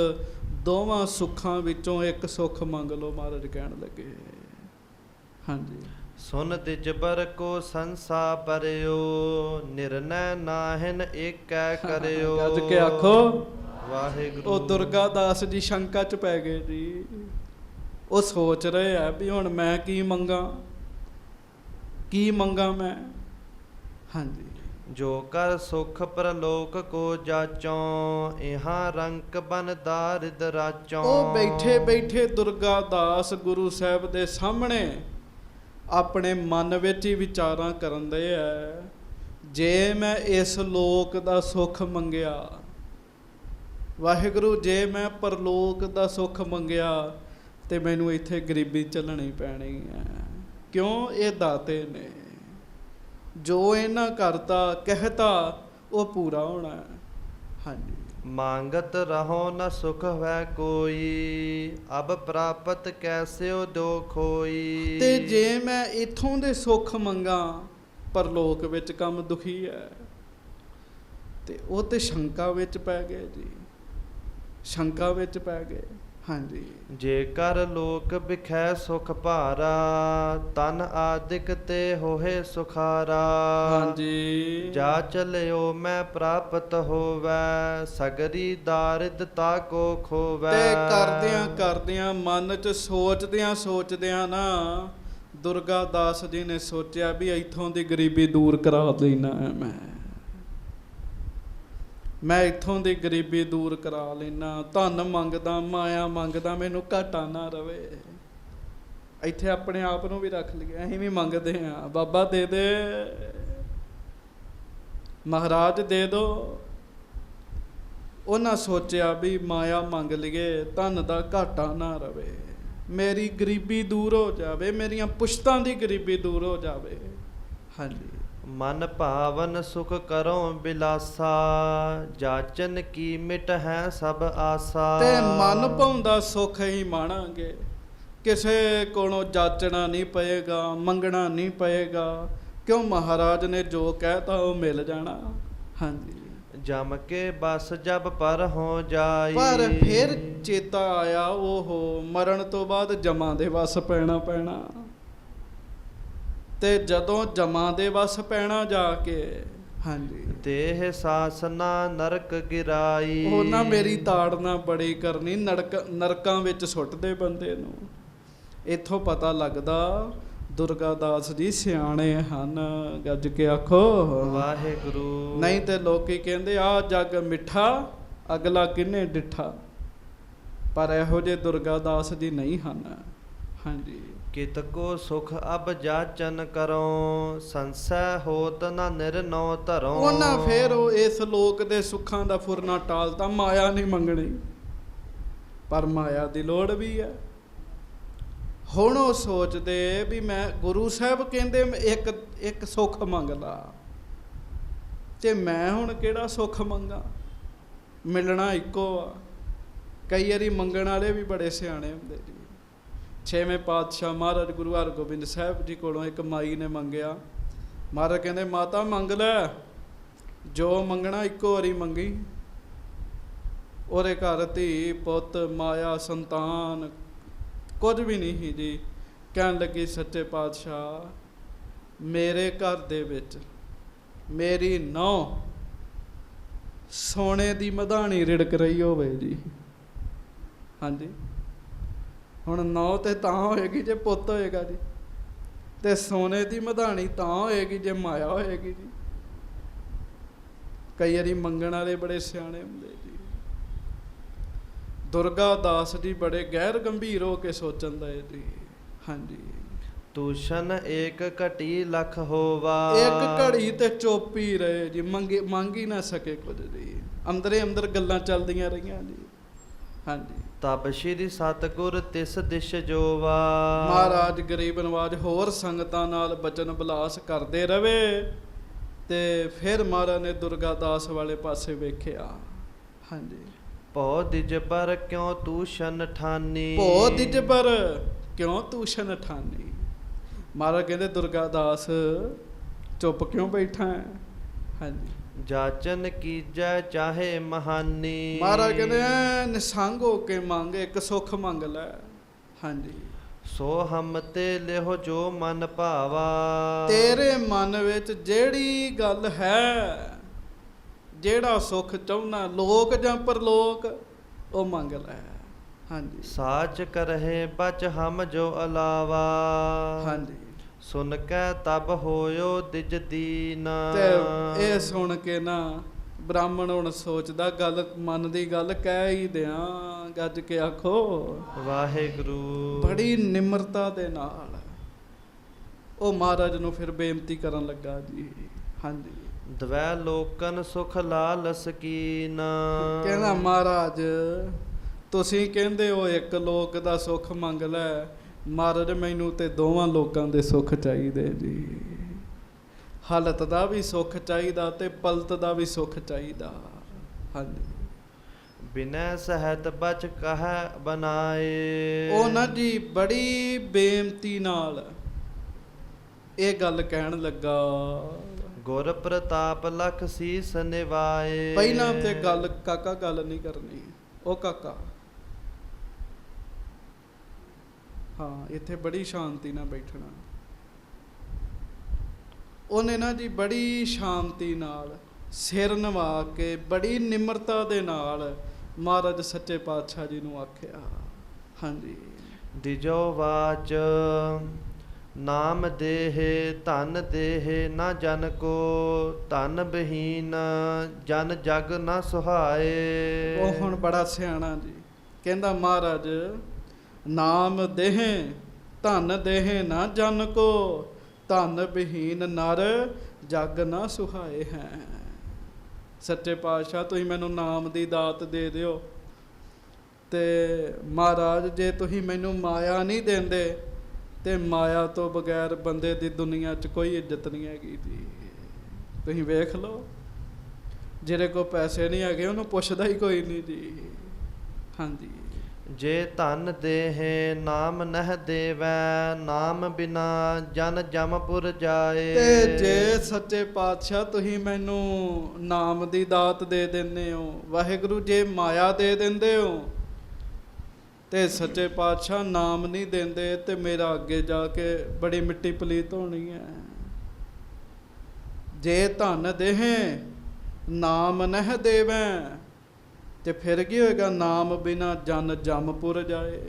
ਦੋਵਾਂ ਸੁੱਖਾਂ ਵਿੱਚੋਂ ਇੱਕ ਸੁੱਖ ਮੰਗ ਲਓ। ਮਹਾਰਾਜ ਕਹਿਣ ਲੱਗੇ ਹਾਂਜੀ। ਸੁਨ ਦਿਜਬਰ ਕੋ ਸੰਸਾ ਪਰਿਓ। ਨਿਰਨੈ ਨਾਹਿਨ ਏਕੈ ਕਰਿਓ। ਗੱਜ ਕੇ ਆਖੋ ਵਾਹਿਗੁਰੂ। ਉਹ ਦੁਰਗਾ ਦਾਸ ਜੀ ਸ਼ੰਕਾ ਚ ਪੈ ਗਏ ਜੀ। ਉਹ ਸੋਚ ਰਹੇ ਆ ਵੀ ਹੁਣ ਮੈਂ ਕੀ ਮੰਗਾ, ਕੀ ਮੰਗਾ ਮੈਂ। ਹਾਂਜੀ। ਜੋ ਕਰ ਸੁਖ ਪ੍ਰਲੋਕ ਕੋ ਜਾਚੋਂ, ਇਹਾਂ ਰੰਕ ਬਨ ਦਾਰਿਦ ਰਾਚੋਂ। ਉਹ ਬੈਠੇ ਬੈਠੇ ਦੁਰਗਾ ਦਾਸ ਗੁਰੂ ਸਾਹਿਬ ਦੇ ਸਾਹਮਣੇ ਆਪਣੇ ਮਨ ਵਿੱਚ ਹੀ ਵਿਚਾਰਾਂ ਕਰਨ ਦੇ ਹੈ, ਜੇ ਮੈਂ ਇਸ ਲੋਕ ਦਾ ਸੁੱਖ ਮੰਗਿਆ, ਵਾਹਿਗੁਰੂ ਜੇ ਮੈਂ ਪਰਲੋਕ ਦਾ ਸੁੱਖ ਮੰਗਿਆ ਤੇ ਮੈਨੂੰ ਇੱਥੇ ਗਰੀਬੀ ਝੱਲਣੀ ਪੈਣੀ ਹੈ। ਕਿਉਂ? ਇਹ ਦਾਤੇ ਨੇ, ਜੋ ਇਹਨਾਂ ਕਰਤਾ ਕਹਿਤਾ ਉਹ ਪੂਰਾ ਹੋਣਾ ਹੈ। ਹਾਂਜੀ। ਮੰਗਤ ਰਹੋ ਨ ਸੁਖ ਹੈ ਕੋਈ, ਅਬ ਪ੍ਰਾਪਤ ਕੈਸਿਓ ਦੋ ਖੋਈ। ਤੇ ਜੇ ਮੈਂ ਇਥੋਂ ਦੇ ਸੁੱਖ ਮੰਗਾ, ਪਰਲੋਕ ਵਿੱਚ ਕੰਮ ਦੁਖੀ ਹੈ, ਤੇ ਉਹ ਤੇ ਸ਼ੰਕਾ ਵਿੱਚ ਪੈ ਗਏ ਜੀ, ਸ਼ੰਕਾ ਵਿੱਚ ਪੈ ਗਏ। ਹਾਂਜੀ। ਜੇਕਰ ਲੋਕ ਬਿਖੈ ਸੁਖ ਭਾਰਾ, ਤਨ ਆਦਿਕ ਤੇ ਹੋਏ ਸੁਖਾਰਾ। ਹਾਂਜੀ। ਜਾ ਚਲਿਓ ਮੈਂ ਪ੍ਰਾਪਤ ਹੋਵੈ, ਸਗਰੀ ਦਾਰਿਦ ਤਾ ਕੋ ਖੋਵੈ। ਤੇ ਕਰਦਿਆਂ ਕਰਦਿਆਂ ਮਨ 'ਚ ਸੋਚਦਿਆਂ ਨਾ ਦੁਰਗਾ ਦਾਸ ਜੀ ਨੇ ਸੋਚਿਆ ਵੀ ਇੱਥੋਂ ਦੀ ਗਰੀਬੀ ਦੂਰ ਕਰਾ ਲੈਣਾ ਹੈ, ਮੈਂ ਇੱਥੋਂ ਦੀ ਗਰੀਬੀ ਦੂਰ ਕਰਾ ਲੈਣਾ। ਧਨ ਮੰਗਦਾ, ਮਾਇਆ ਮੰਗਦਾ, ਮੈਨੂੰ ਘਾਟਾ ਨਾ ਰਵੇ। ਇੱਥੇ ਆਪਣੇ ਆਪ ਨੂੰ ਵੀ ਰੱਖ ਲਈਏ, ਅਸੀਂ ਵੀ ਮੰਗਦੇ ਹਾਂ, ਬਾਬਾ ਦੇ ਦੇ, ਮਹਾਰਾਜ ਦੇ ਦੋ। ਉਹਨਾਂ ਸੋਚਿਆ ਵੀ ਮਾਇਆ ਮੰਗ ਲਈਏ, ਧਨ ਦਾ ਘਾਟਾ ਨਾ ਰਵੇ, ਮੇਰੀ ਗਰੀਬੀ ਦੂਰ ਹੋ ਜਾਵੇ, ਮੇਰੀਆਂ ਪੁਸ਼ਤਾਂ ਦੀ ਗਰੀਬੀ ਦੂਰ ਹੋ ਜਾਵੇ। ਹਾਂਜੀ। ਮਨ ਭਾਵਨ ਸੁਖ ਕਰੋ ਬਿਲਾਸਾ, ਜਾਚਨ ਕੀ ਮਿਟ ਹੈ ਸਭ ਆਸਾ। ਤੇ ਮਨ ਭਾਉਂਦਾ ਸੁੱਖ ਹੀ ਮਾਣਾਂਗੇ, ਕਿਸੇ ਕੋਲੋਂ ਜਾਚਣਾ ਨਹੀਂ ਪਏਗਾ, ਮੰਗਣਾ ਨਹੀਂ ਪਏਗਾ, ਕਿਉਂ? ਮਹਾਰਾਜ ਨੇ ਜੋ ਕਹਿਤਾ ਉਹ ਮਿਲ ਜਾਣਾ। ਹਾਂਜੀ। ਜਮ ਕੇ ਬਸ ਜਬ ਪਰ ਹੋ ਜਾਈ। ਪਰ ਫਿਰ ਚੇਤਾ ਆਇਆ, ਉਹ ਮਰਨ ਤੋਂ ਬਾਅਦ ਜਮਾਂ ਦੇ ਵਸ ਪੈਣਾ। ਤੇ ਜਦੋਂ ਜਮਾਂ ਦੇ ਵਸ ਪੈਣਾ ਜਾ ਕੇ, ਹਾਂਜੀ, ਦੇਹ ਸਾਸਨਾ ਨਰਕ ਗਿਰਾਈ। ਉਹਨਾਂ ਮੇਰੀ ਤਾੜਨਾ ਬੜੀ ਕਰਨੀ, ਨਰਕਾਂ ਵਿੱਚ ਸੁੱਟਦੇ ਬੰਦੇ ਨੂੰ। ਇੱਥੋਂ ਪਤਾ ਲੱਗਦਾ ਦੁਰਗਾ ਦਾਸ ਜੀ ਸਿਆਣੇ ਹਨ। ਗੱਜ ਕੇ ਆਖੋ ਵਾਹਿਗੁਰੂ। ਨਹੀਂ ਤੇ ਲੋਕੀ ਕਹਿੰਦੇ ਆ ਜੱਗ ਮਿੱਠਾ, ਅਗਲਾ ਕਿਹਨੇ ਡਿੱਠਾ, ਪਰ ਇਹੋ ਜਿਹੇ ਦੁਰਗਾ ਦਾਸ ਜੀ ਨਹੀਂ ਹਨ। ਹਾਂਜੀ। ਕਿਤ ਕੋ ਸੁਖ ਅਬ ਜਾਚਨ ਕਰੋ, ਸੰਸੈ ਹੋਤ ਨ ਨਿਰਨਉ ਧਰੋ। ਉਹਨਾਂ ਫੇਰ ਉਹ ਇਸ ਲੋਕ ਦੇ ਸੁੱਖਾਂ ਦਾ ਫੁਰਨਾ ਟਾਲਤਾ, ਮਾਇਆ ਨਹੀਂ ਮੰਗਣੀ, ਪਰ ਮਾਇਆ ਦੀ ਲੋੜ ਵੀ ਹੈ। ਹੁਣ ਉਹ ਸੋਚਦੇ ਵੀ ਮੈਂ, ਗੁਰੂ ਸਾਹਿਬ ਕਹਿੰਦੇ ਇੱਕ ਸੁੱਖ ਮੰਗ ਲਾ, ਤੇ ਮੈਂ ਹੁਣ ਕਿਹੜਾ ਸੁੱਖ ਮੰਗਾ, ਮਿਲਣਾ ਇੱਕੋ ਆ। ਕਈ ਵਾਰੀ ਮੰਗਣ ਵਾਲੇ ਵੀ ਬੜੇ ਸਿਆਣੇ ਹੁੰਦੇ ਜੀ। 6ਵੇਂ ਪਾਤਸ਼ਾਹ ਮਹਾਰਾਜ ਗੁਰੂ ਹਰਗੋਬਿੰਦ ਸਾਹਿਬ ਜੀ ਕੋਲੋਂ ਇੱਕ ਮਾਈ ਨੇ ਮੰਗਿਆ। ਮਹਾਰਾਜ ਕਹਿੰਦੇ ਮਾਤਾ ਮੰਗ ਲੈ, ਜੋ ਮੰਗਣਾ ਇੱਕੋ ਵਾਰੀ ਮੰਗੀ। ਉਹਦੇ ਘਰ ਧੀ ਪੁੱਤ ਮਾਇਆ ਸੰਤਾਨ ਕੁਝ ਵੀ ਨਹੀਂ ਸੀ ਜੀ। ਕਹਿਣ ਲੱਗੀ ਸੱਚੇ ਪਾਤਸ਼ਾਹ ਮੇਰੇ ਘਰ ਦੇ ਵਿੱਚ ਮੇਰੀ ਨਹੁੰ ਸੋਨੇ ਦੀ ਮਧਾਣੀ ਰਿੜਕ ਰਹੀ ਹੋਵੇ ਜੀ। ਹਾਂਜੀ। ਹੁਣ ਨਹੁੰ ਤੇ ਤਾਂ ਹੋਏਗੀ ਜੇ ਪੁੱਤ ਹੋਏਗਾ ਜੀ, ਤੇ ਸੋਨੇ ਦੀ ਮਧਾਣੀ ਤਾਂ ਹੋਏਗੀ ਜੇ ਮਾਇਆ ਹੋਏਗੀ ਜੀ। ਕਈ ਵਾਰੀ ਮੰਗਣ ਵਾਲੇ ਬੜੇ ਸਿਆਣੇ ਹੁੰਦੇ ਜੀ। ਦੁਰਗਾ ਦਾਸ ਜੀ ਬੜੇ ਗਹਿਰ ਗੰਭੀਰ ਹੋ ਕੇ ਸੋਚਣ ਦਾ ਜੀ। ਹਾਂਜੀ। ਤੂਸ਼ਨ ਏਕ ਘਟੀ ਲਖ ਹੋਵਾ। ਇੱਕ ਘੜੀ ਤੇ ਚੁੱਪ ਹੀ ਰਹੇ ਜੀ, ਮੰਗ ਹੀ ਨਾ ਸਕੇ ਕੁਝ ਜੀ। ਅੰਦਰੇ ਅੰਦਰ ਗੱਲਾਂ ਚੱਲਦੀਆਂ ਰਹੀਆਂ ਜੀ। ਹਾਂਜੀ। ਤਬ ਸ਼੍ਰੀ ਸਤਿਗੁਰ ਤਿਸ ਦਿਸ਼ ਜੋਵਾ। ਮਹਾਰਾਜ ਗਰੀਬ ਨਵਾਜ ਹੋਰ ਸੰਗਤਾਂ ਨਾਲ ਬਚਨ ਬਿਲਾਸ ਕਰਦੇ ਰਵੇ, ਤੇ ਫਿਰ ਮਹਾਰਾਜ ਨੇ ਦੁਰਗਾ ਦਾਸ ਵਾਲੇ ਪਾਸੇ ਵੇਖਿਆ। ਹਾਂਜੀ। ਭਉ ਦਿਜਬਰ ਕਿਉ ਤੂਸ਼ਨ ਠਾਨੀ। ਭਉ ਦਿਜਬਰ ਕਿਉਂ ਤੂਸ਼ਨ ਠਾਨੀ। ਮਹਾਰਾਜ ਕਹਿੰਦੇ ਦੁਰਗਾ ਦਾਸ ਚੁੱਪ ਕਿਉਂ ਬੈਠਾ ਹੈ। ਹਾਂਜੀ। ਜਾਚਨ ਕੀਜੈ ਚਾਹੇ ਮਹਾਨੀ। ਮਹਾਰਾਜ ਕਹਿੰਦੇ ਨਿਸੰਗ ਹੋ ਕੇ ਮੰਗ, ਇੱਕ ਸੁੱਖ ਮੰਗ ਲੈ। ਹਾਂਜੀ। ਸੋ ਹਮ ਤੇ ਲਿਹੋ ਜੋ ਮਨ ਭਾਵਾ। ਤੇਰੇ ਮਨ ਵਿੱਚ ਜਿਹੜੀ ਗੱਲ ਹੈ, ਜਿਹੜਾ ਸੁੱਖ ਚਾਹੁੰਦਾ, ਲੋਕ ਜਾਂ ਪਰਲੋਕ, ਉਹ ਮੰਗ ਲੈ। ਹਾਂਜੀ। ਸਾਚ ਕਰਹਿ ਬਚ ਹਮ ਜੋ ਅਲਾਵਾ। ਹਾਂਜੀ। ਸੁਨ ਕੈ ਤਬ ਹੋਇਓ ਦਿਜ ਦੀਨ। ਤੇ ਇਹ ਸੁਣ ਕੇ ਨਾ ਬ੍ਰਾਹਮਣ ਹੁਣ ਸੋਚਦਾ, ਗੱਲ ਮਨ ਦੀ ਗੱਲ ਕਹਿ ਹੀ ਦਿਆਂ, ਗੱਜ ਕੇ ਆਖੋ ਵਾਹਿਗੁਰੂ। ਬੜੀ ਨਿਮਰਤਾ ਦੇ ਨਾਲ ਉਹ ਮਹਾਰਾਜ ਨੂੰ ਫਿਰ ਬੇਨਤੀ ਕਰਨ ਲੱਗਾ ਜੀ। ਹਾਂਜੀ, ਦਵੈ ਲੋਕਨ ਸੁਖ ਲਾਲ ਸਕੀਨ। ਕਹਿੰਦਾ ਮਹਾਰਾਜ ਤੁਸੀਂ ਕਹਿੰਦੇ ਹੋ ਇੱਕ ਲੋਕ ਦਾ ਸੁੱਖ ਮੰਗ ਲੈ, ਮਹਾਰਾਜ ਮੈਨੂੰ ਤੇ ਦੋਵਾਂ ਲੋਕਾਂ ਦੇ ਸੁੱਖ ਚਾਹੀਦੇ ਜੀ। ਹਾਲਤ ਦਾ ਵੀ ਸੁੱਖ ਚਾਹੀਦਾ ਤੇ ਪਲਤ ਦਾ ਵੀ ਸੁੱਖ ਚਾਹੀਦਾ। ਹਾਂਜੀ, ਬਿਨੈ ਸਹਿਤ ਬਚ ਕਹਿ ਬਨਾਏ। ਉਹ ਨਾ ਜੀ ਬੜੀ ਬੇਨਤੀ ਨਾਲ ਇਹ ਗੱਲ ਕਹਿਣ ਲੱਗਾ। ਗੁਰ ਪ੍ਰਤਾਪ ਲਖ ਸੀਸ ਨਿਵਾਏ। ਪਹਿਲਾਂ ਤੇ ਗੱਲ ਕਾਕਾ ਗੱਲ ਨਹੀਂ ਕਰਨੀ, ਉਹ ਕਾਕਾ ਹਾਂ ਇੱਥੇ ਬੜੀ ਸ਼ਾਂਤੀ ਨਾਲ ਬੈਠਣਾ। ਉਹਨੇ ਨਾ ਜੀ ਬੜੀ ਸ਼ਾਂਤੀ ਨਾਲ ਸਿਰ ਨਵਾ ਕੇ ਬੜੀ ਨਿਮਰਤਾ ਦੇ ਨਾਲ ਮਹਾਰਾਜ ਸੱਚੇ ਪਾਤਸ਼ਾਹ ਜੀ ਨੂੰ ਆਖਿਆ। ਹਾਂਜੀ, ਦਿਜੋ ਵਾਚ ਨਾਮ ਦੇਹ ਧਨ ਦੇਹ ਨਾ ਜਨ ਕੋ। ਧਨ ਬਹੀਨ ਜਨ ਜਗ ਨਾ ਸੁਹਾਏ। ਉਹ ਹੁਣ ਬੜਾ ਸਿਆਣਾ ਜੀ ਕਹਿੰਦਾ, ਮਹਾਰਾਜ ਨਾਮ ਦੇਹ ਧਨ ਦੇਹ ਨਾ ਜਨ ਕੋ। ਧਨ ਬਹੀਨ ਨਰ ਜਗ ਨਾ ਸੁਹਾਏ ਹੈ। ਸੱਚੇ ਪਾਤਸ਼ਾਹ ਤੁਸੀਂ ਮੈਨੂੰ ਨਾਮ ਦੀ ਦਾਤ ਦੇ ਦਿਓ, ਤੇ ਮਹਾਰਾਜ ਜੇ ਤੁਸੀਂ ਮੈਨੂੰ ਮਾਇਆ ਨਹੀਂ ਦਿੰਦੇ ਤੇ ਮਾਇਆ ਤੋਂ ਬਗੈਰ ਬੰਦੇ ਦੀ ਦੁਨੀਆ 'ਚ ਕੋਈ ਇੱਜ਼ਤ ਨਹੀਂ ਹੈਗੀ ਜੀ। ਤੁਸੀਂ ਵੇਖ ਲਓ, ਜਿਹਦੇ ਕੋਲ ਪੈਸੇ ਨਹੀਂ ਹੈਗੇ ਉਹਨੂੰ ਪੁੱਛਦਾ ਹੀ ਕੋਈ ਨਹੀਂ ਜੀ। ਹਾਂਜੀ, ਜੇ ਧਨ ਦੇਹ ਨਾਮ ਨਹਿ ਦੇਵੈ। ਨਾਮ ਬਿਨਾ ਜਨ ਜਮਪੁਰ ਜਾਏ। ਤੇ ਜੇ ਸੱਚੇ ਪਾਤਸ਼ਾਹ ਤੁਸੀਂ ਮੈਨੂੰ ਨਾਮ ਦੀ ਦਾਤ ਦੇ ਦਿੰਦੇ ਹੋ, ਵਾਹਿਗੁਰੂ ਜੇ ਮਾਇਆ ਦੇ ਦਿੰਦੇ ਹੋ, ਤੇ ਸੱਚੇ ਪਾਤਸ਼ਾਹ ਨਾਮ ਨਹੀਂ ਦਿੰਦੇ ਤੇ ਮੇਰਾ ਅੱਗੇ ਜਾ ਕੇ ਬੜੀ ਮਿੱਟੀ ਪਲੀਤ ਹੋਣੀ ਹੈ। ਜੇ ਧਨ ਦੇਹ ਨਾਮ ਨਹਿ ਦੇਵੈ, ਤੇ ਫਿਰ ਕੀ ਹੋਏਗਾ? ਨਾਮ ਬਿਨਾ ਜਨ ਜਮਪੁਰ ਜਾਏ।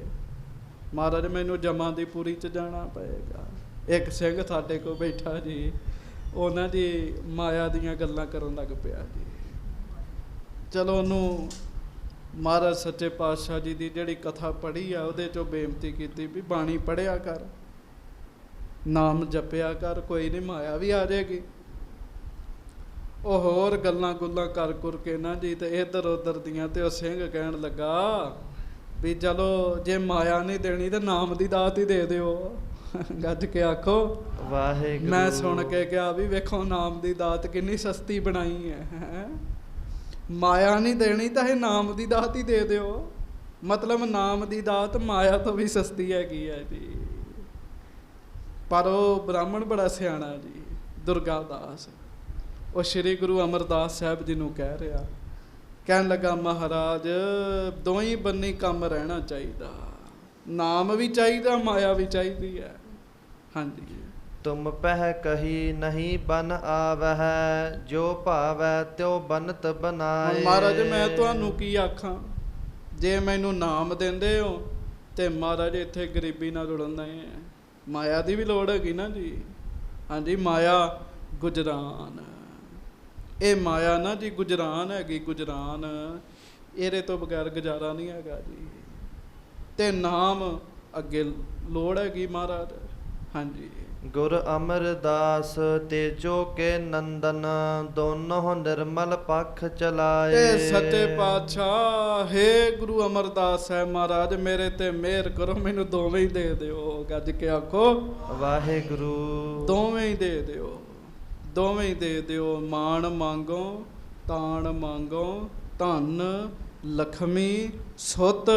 ਮਹਾਰਾਜ ਮੈਨੂੰ ਜਮਾਂ ਦੀ ਪੁਰੀ 'ਚ ਜਾਣਾ ਪਏਗਾ। ਇੱਕ ਸਿੰਘ ਸਾਡੇ ਕੋਲ ਬੈਠਾ ਜੀ, ਉਹਨਾਂ ਦੀ ਮਾਇਆ ਦੀਆਂ ਗੱਲਾਂ ਕਰਨ ਲੱਗ ਪਿਆ ਜੀ। ਚਲੋ ਉਹਨੂੰ ਮਹਾਰਾਜ ਸੱਚੇ ਪਾਤਸ਼ਾਹ ਜੀ ਦੀ ਜਿਹੜੀ ਕਥਾ ਪੜ੍ਹੀ ਆ ਉਹਦੇ 'ਚੋਂ ਬੇਨਤੀ ਕੀਤੀ ਵੀ ਬਾਣੀ ਪੜ੍ਹਿਆ ਕਰ, ਨਾਮ ਜਪਿਆ ਕਰ, ਕੋਈ ਨਹੀਂ ਮਾਇਆ ਵੀ ਆ ਜਾਏਗੀ। ਉਹ ਹੋਰ ਗੱਲਾਂ ਗੁੱਲਾਂ ਕਰ ਕੁਰ ਕੇ ਨਾ ਜੀ ਤੇ ਇੱਧਰ ਉੱਧਰ ਦੀਆਂ, ਤੇ ਉਹ ਸਿੰਘ ਕਹਿਣ ਲੱਗਾ ਵੀ ਚਲੋ ਜੇ ਮਾਇਆ ਨਹੀਂ ਦੇਣੀ ਤੇ ਨਾਮ ਦੀ ਦਾਤ ਹੀ ਦੇ ਦਿਓ। ਗੱਜ ਕੇ ਆਖੋ ਵਾਹਿਗੁਰੂ। ਮੈਂ ਸੁਣ ਕੇ ਕਿਹਾ ਵੀ ਵੇਖੋ ਨਾਮ ਦੀ ਦਾਤ ਕਿੰਨੀ ਸਸਤੀ ਬਣਾਈ ਹੈ। ਮਾਇਆ ਨਹੀਂ ਦੇਣੀ ਤਾਂ ਇਹ ਨਾਮ ਦੀ ਦਾਤ ਹੀ ਦੇ ਦਿਓ। ਮਤਲਬ ਨਾਮ ਦੀ ਦਾਤ ਮਾਇਆ ਤੋਂ ਵੀ ਸਸਤੀ ਹੈਗੀ ਹੈ ਜੀ। ਪਰ ਉਹ ਬ੍ਰਾਹਮਣ ਬੜਾ ਸਿਆਣਾ ਜੀ, ਦੁਰਗਾ ਦਾਸ, ਉਹ ਸ਼੍ਰੀ ਗੁਰੂ ਅਮਰਦਾਸ ਸਾਹਿਬ ਜੀ ਨੂੰ ਕਹਿ ਰਿਹਾ, ਕਹਿਣ ਲੱਗਾ ਮਹਾਰਾਜ ਦੋਹੀਂ ਬੰਨੀ ਕੰਮ ਰਹਿਣਾ ਚਾਹੀਦਾ, ਨਾਮ ਵੀ ਚਾਹੀਦਾ ਮਾਇਆ ਵੀ ਚਾਹੀਦੀ ਹੈ। ਹਾਂਜੀ, ਤੁਮ ਪਹਿ ਕਹੀ ਨਹੀਂ ਬਨ ਆਵਹਿ। ਜੋ ਭਾਵੈ ਤਿਉ ਬਨਤ ਬਨਾਏ। ਮਹਾਰਾਜ ਮੈਂ ਤੁਹਾਨੂੰ ਕੀ ਆਖਾਂ, ਜੇ ਮੈਨੂੰ ਨਾਮ ਦਿੰਦੇ ਹੋ ਤੇ ਮਹਾਰਾਜ ਇੱਥੇ ਗਰੀਬੀ ਨਾਲ ਰੁਲਣਾ ਹੈ। ਮਾਇਆ ਦੀ ਵੀ ਲੋੜ ਹੈਗੀ ਨਾ ਜੀ। ਹਾਂਜੀ, ਮਾਇਆ ਗੁਜਰਾਨ, ਇਹ ਮਾਇਆ ਨਾ ਜੀ ਗੁਜਰਾਨ ਹੈਗੀ, ਗੁਜਰਾਨ, ਇਹਦੇ ਤੋਂ ਬਗੈਰ ਗੁਜ਼ਾਰਾ ਨਹੀਂ ਹੈਗਾ ਜੀ। ਤੇ ਨਾਮ ਅੱਗੇ ਲੋੜ ਹੈਗੀ ਮਹਾਰਾਜ। ਹਾਂਜੀ, ਗੁਰ ਅਮਰਦਾਸ ਤੇਜੋ ਕੇ ਨੰਦਨ। ਦੋਨੋਂ ਨਿਰਮਲ ਪੱਖ ਚਲਾਏ। ਤੇ ਸੱਚੇ ਪਾਤਸ਼ਾਹ ਹੇ ਗੁਰੂ ਅਮਰਦਾਸ ਸਾਹਿਬ ਮਹਾਰਾਜ ਮੇਰੇ ਤੇ ਮਿਹਰ ਕਰੋ, ਮੈਨੂੰ ਦੋਵੇਂ ਹੀ ਦੇ ਦਿਓ। ਗੱਜ ਕੇ ਆਖੋ ਵਾਹਿਗੁਰੂ। ਦੋਵੇਂ ਹੀ ਦੇ ਦਿਓ, ਦੋਵੇਂ ਹੀ ਦੇ ਦਿਓ। ਮਾਣ ਮੰਗੋ ਤਾਣ ਮੰਗੋ, ਧਨ ਲਖਮੀ ਸੁੱਤ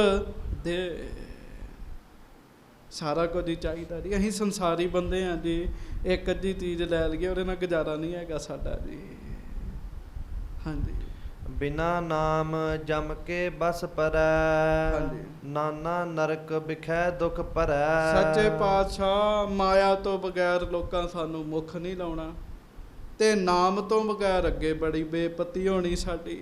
ਦੇ। ਸਾਰਾ ਕੁਝ ਹੀ ਚਾਹੀਦਾ ਜੀ। ਅਸੀਂ ਸੰਸਾਰੀ ਬੰਦੇ ਹਾਂ ਜੀ, ਇੱਕ ਅੱਧੀ ਚੀਜ਼ ਲੈ ਲਈਏ ਉਹਦੇ ਨਾਲ ਗੁਜ਼ਾਰਾ ਨਹੀਂ ਹੈਗਾ ਸਾਡਾ ਜੀ। ਹਾਂਜੀ, ਬਿਨਾ ਨਾਮ ਜਮ ਕੇ ਬਸ ਪਰੈ। ਹਾਂਜੀ, ਨਾਨਾ ਨਰਕ ਬਿਖੈ ਦੁਖ ਭਰੈ। ਸੱਚੇ ਪਾਤਸ਼ਾਹ ਮਾਇਆ ਤੋਂ ਬਗੈਰ ਲੋਕਾਂ ਸਾਨੂੰ ਮੁੱਖ ਨਹੀਂ ਲਾਉਣਾ, ਤੇ ਨਾਮ ਤੋਂ ਬਗੈਰ ਅੱਗੇ ਬੜੀ ਬੇਪਤੀ ਹੋਣੀ ਸਾਡੀ।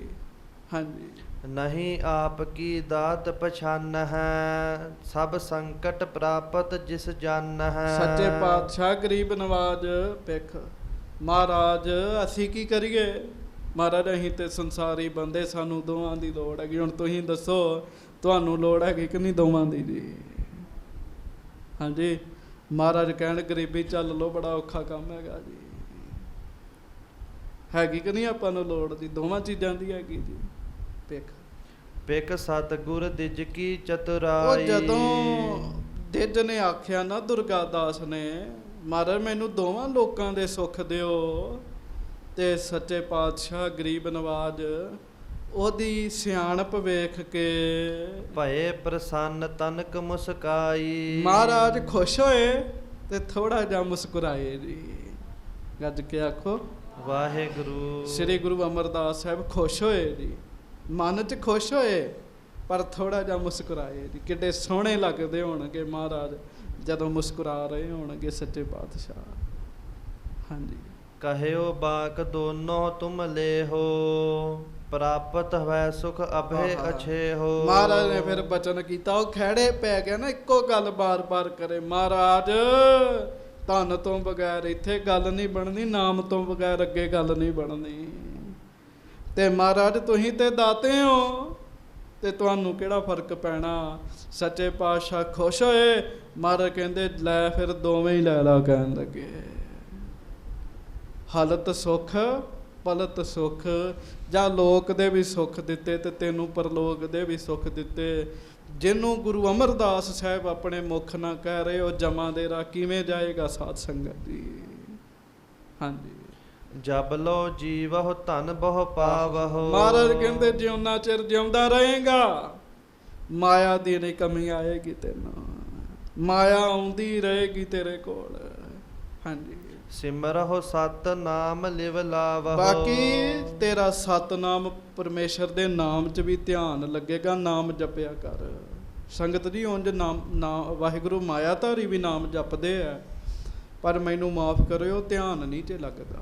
ਹਾਂਜੀ, ਨਹੀਂ ਆਪ ਕੀ ਦਾਤ ਪਛਾਨ ਹੈ, ਸਭ ਸੰਕਟ ਪ੍ਰਾਪਤ ਜਿਸ ਜਨ ਹੈ। ਸੱਚੇ ਪਾਤਸ਼ਾਹ ਗਰੀਬ ਨਵਾਜ ਪਿੱਖ ਮਹਾਰਾਜ ਅਸੀਂ ਕੀ ਕਰੀਏ? ਮਹਾਰਾਜ ਅਸੀਂ ਤੇ ਸੰਸਾਰੀ ਬੰਦੇ, ਸਾਨੂੰ ਦੋਵਾਂ ਦੀ ਲੋੜ ਹੈਗੀ। ਹੁਣ ਤੁਸੀਂ ਦੱਸੋ ਤੁਹਾਨੂੰ ਲੋੜ ਹੈਗੀ ਕਿ ਨਹੀਂ ਦੋਵਾਂ ਦੀ ਜੀ? ਹਾਂਜੀ ਮਹਾਰਾਜ ਕਹਿਣ ਗਰੀਬੀ ਚੱਲ ਲੋ, ਬੜਾ ਔਖਾ ਕੰਮ ਹੈਗਾ ਜੀ। ਹੈਗੀ ਕਿ ਨਹੀਂ ਆਪਾਂ ਨੂੰ ਲੋੜ ਦੀ? ਦੋਵਾਂ ਚੀਜ਼ਾਂ ਦੀ ਹੈਗੀ ਜੀ। ਪਿੱਖ ਪਿਕ ਸਤਿਗੁਰ ਦਿਜ ਕੀ ਉਹ ਚਤੁਰਾਈ। ਜਦੋਂ ਦਿਜ ਨੇ ਆਖਿਆ ਨਾ ਦੁਰਗਾ ਦਾਸ ਨੇ, ਮਹਾਰਾਜ ਮੈਨੂੰ ਦੋਵਾਂ ਲੋਕਾਂ ਦੇ ਸੁੱਖ ਦਿਓ, ਤੇ ਸੱਚੇ ਪਾਤਸ਼ਾਹ ਗਰੀਬ ਨਵਾਜ ਉਹਦੀ ਸਿਆਣਪ ਵੇਖ ਕੇ ਭਏ ਪ੍ਰਸੰਨ ਤਨਕ ਮੁਸਕਾਈ। ਮਹਾਰਾਜ ਖੁਸ਼ ਹੋਏ ਤੇ ਥੋੜਾ ਜਿਹਾ ਮੁਸਕਰਾਏ ਜੀ। ਗੱਜ ਕੇ ਆਖੋ ਵਾਹਿਗੁਰੂ। ਸ੍ਰੀ ਗੁਰੂ ਅਮਰਦਾਸ ਸਾਹਿਬ ਖੁਸ਼ ਹੋਏ ਜੀ, ਮਨ 'ਚ ਖੁਸ਼ ਹੋਏ, ਪਰ ਥੋੜਾ ਜਿਹਾ ਮੁਸਕਰਾਏ ਜੀ। ਕਿੱਡੇ ਸੋਹਣੇ ਲੱਗਦੇ ਹੋਣਗੇ ਮਹਾਰਾਜ ਜਦੋਂ ਮੁਸਕਰਾ ਰਹੇ ਹੋਣਗੇ ਸੱਚੇ ਪਾਤਸ਼ਾਹ। ਹਾਂਜੀ ਕਹਿਓ ਬਾਕ ਦੋਨੋਂ ਤੁਮ ਲੈ ਹੋ, ਪ੍ਰਾਪਤ ਹੈ ਸੁਖ ਅਭੇ ਅਛੇ ਹੋ। ਮਹਾਰਾਜ ਨੇ ਫਿਰ ਬਚਨ ਕੀਤਾ, ਉਹ ਖਹਿੜੇ ਪੈ ਗਿਆ ਨਾ, ਇੱਕੋ ਗੱਲ ਬਾਰ-ਬਾਰ ਕਰੇ। ਮਹਾਰਾਜ ਧਨ ਤੋਂ ਬਗੈਰ ਇੱਥੇ ਗੱਲ ਨਹੀਂ ਬਣਨੀ, ਨਾਮ ਤੋਂ ਬਗੈਰ ਅੱਗੇ ਗੱਲ ਨਹੀਂ ਬਣਨੀ। ਤੇ ਮਹਾਰਾਜ ਤੁਸੀਂ ਤੇ ਦਾਤੇ ਹੋ, ਤੇ ਤੁਹਾਨੂੰ ਕਿਹੜਾ ਫਰਕ ਪੈਣਾ? ਸੱਚੇ ਪਾਤਸ਼ਾਹ ਖੁਸ਼ ਹੋਏ। ਮਹਾਰਾਜ ਕਹਿੰਦੇ ਲੈ ਫਿਰ ਦੋਵੇਂ ਹੀ ਲੈ ਲਾ। ਕਹਿਣ ਲੱਗੇ ਹਾਲਤ ਸੁੱਖ ਪਲਤ ਸੁੱਖ, ਜਾਂ ਲੋਕ ਦੇ ਵੀ ਸੁੱਖ ਦਿੱਤੇ ਤੇ ਤੈਨੂੰ ਪਰਲੋਕ ਦੇ ਵੀ ਸੁੱਖ ਦਿੱਤੇ। ਜਿਹਨੂੰ ਗੁਰੂ ਅਮਰਦਾਸ ਸਾਹਿਬ ਆਪਣੇ ਮੁਖ ਨਾਲ ਕਹਿ ਰਹੇ, ਉਹ ਜਮਾ ਦੇ ਰਾਹ ਕਿਵੇਂ ਜਾਏਗਾ ਸਾਧ ਸੰਗਤ ਜੀ? ਹਾਂਜੀ ਜਬ ਲੋ ਜੀਵਹੁ ਧਨ ਬਹੁ ਪਾਵਹੁ। ਮਹਾਰਾਜ ਕਹਿੰਦੇ ਜਿਉਣਾ ਚਿਰ ਜਿਉਂਦਾ ਰਹੇਗਾ, ਮਾਇਆ ਦੀ ਨਹੀਂ ਕਮੀ ਆਏਗੀ ਤੈਨੂੰ, ਮਾਇਆ ਆਉਂਦੀ ਰਹੇਗੀ ਤੇਰੇ ਕੋਲ। ਹਾਂਜੀ ਸਿਮਰਹੁ ਸਤ ਨਾਮ ਲਿਵ ਲਾਵਹੁ। ਬਾਕੀ ਤੇਰਾ ਸਤਨਾਮ ਪਰਮੇਸ਼ਰ ਦੇ ਨਾਮ 'ਚ ਵੀ ਧਿਆਨ ਲੱਗੇਗਾ, ਨਾਮ ਜਪਿਆ ਕਰ। ਸੰਗਤ ਜੀ ਉਂਝ ਨਾਮ ਵਾਹਿਗੁਰੂ ਮਾਇਆਧਾਰੀ ਵੀ ਨਾਮ ਜਪਦੇ ਆ, ਪਰ ਮੈਨੂੰ ਮਾਫ ਕਰਿਓ ਧਿਆਨ ਨਹੀਂ 'ਚ ਲੱਗਦਾ।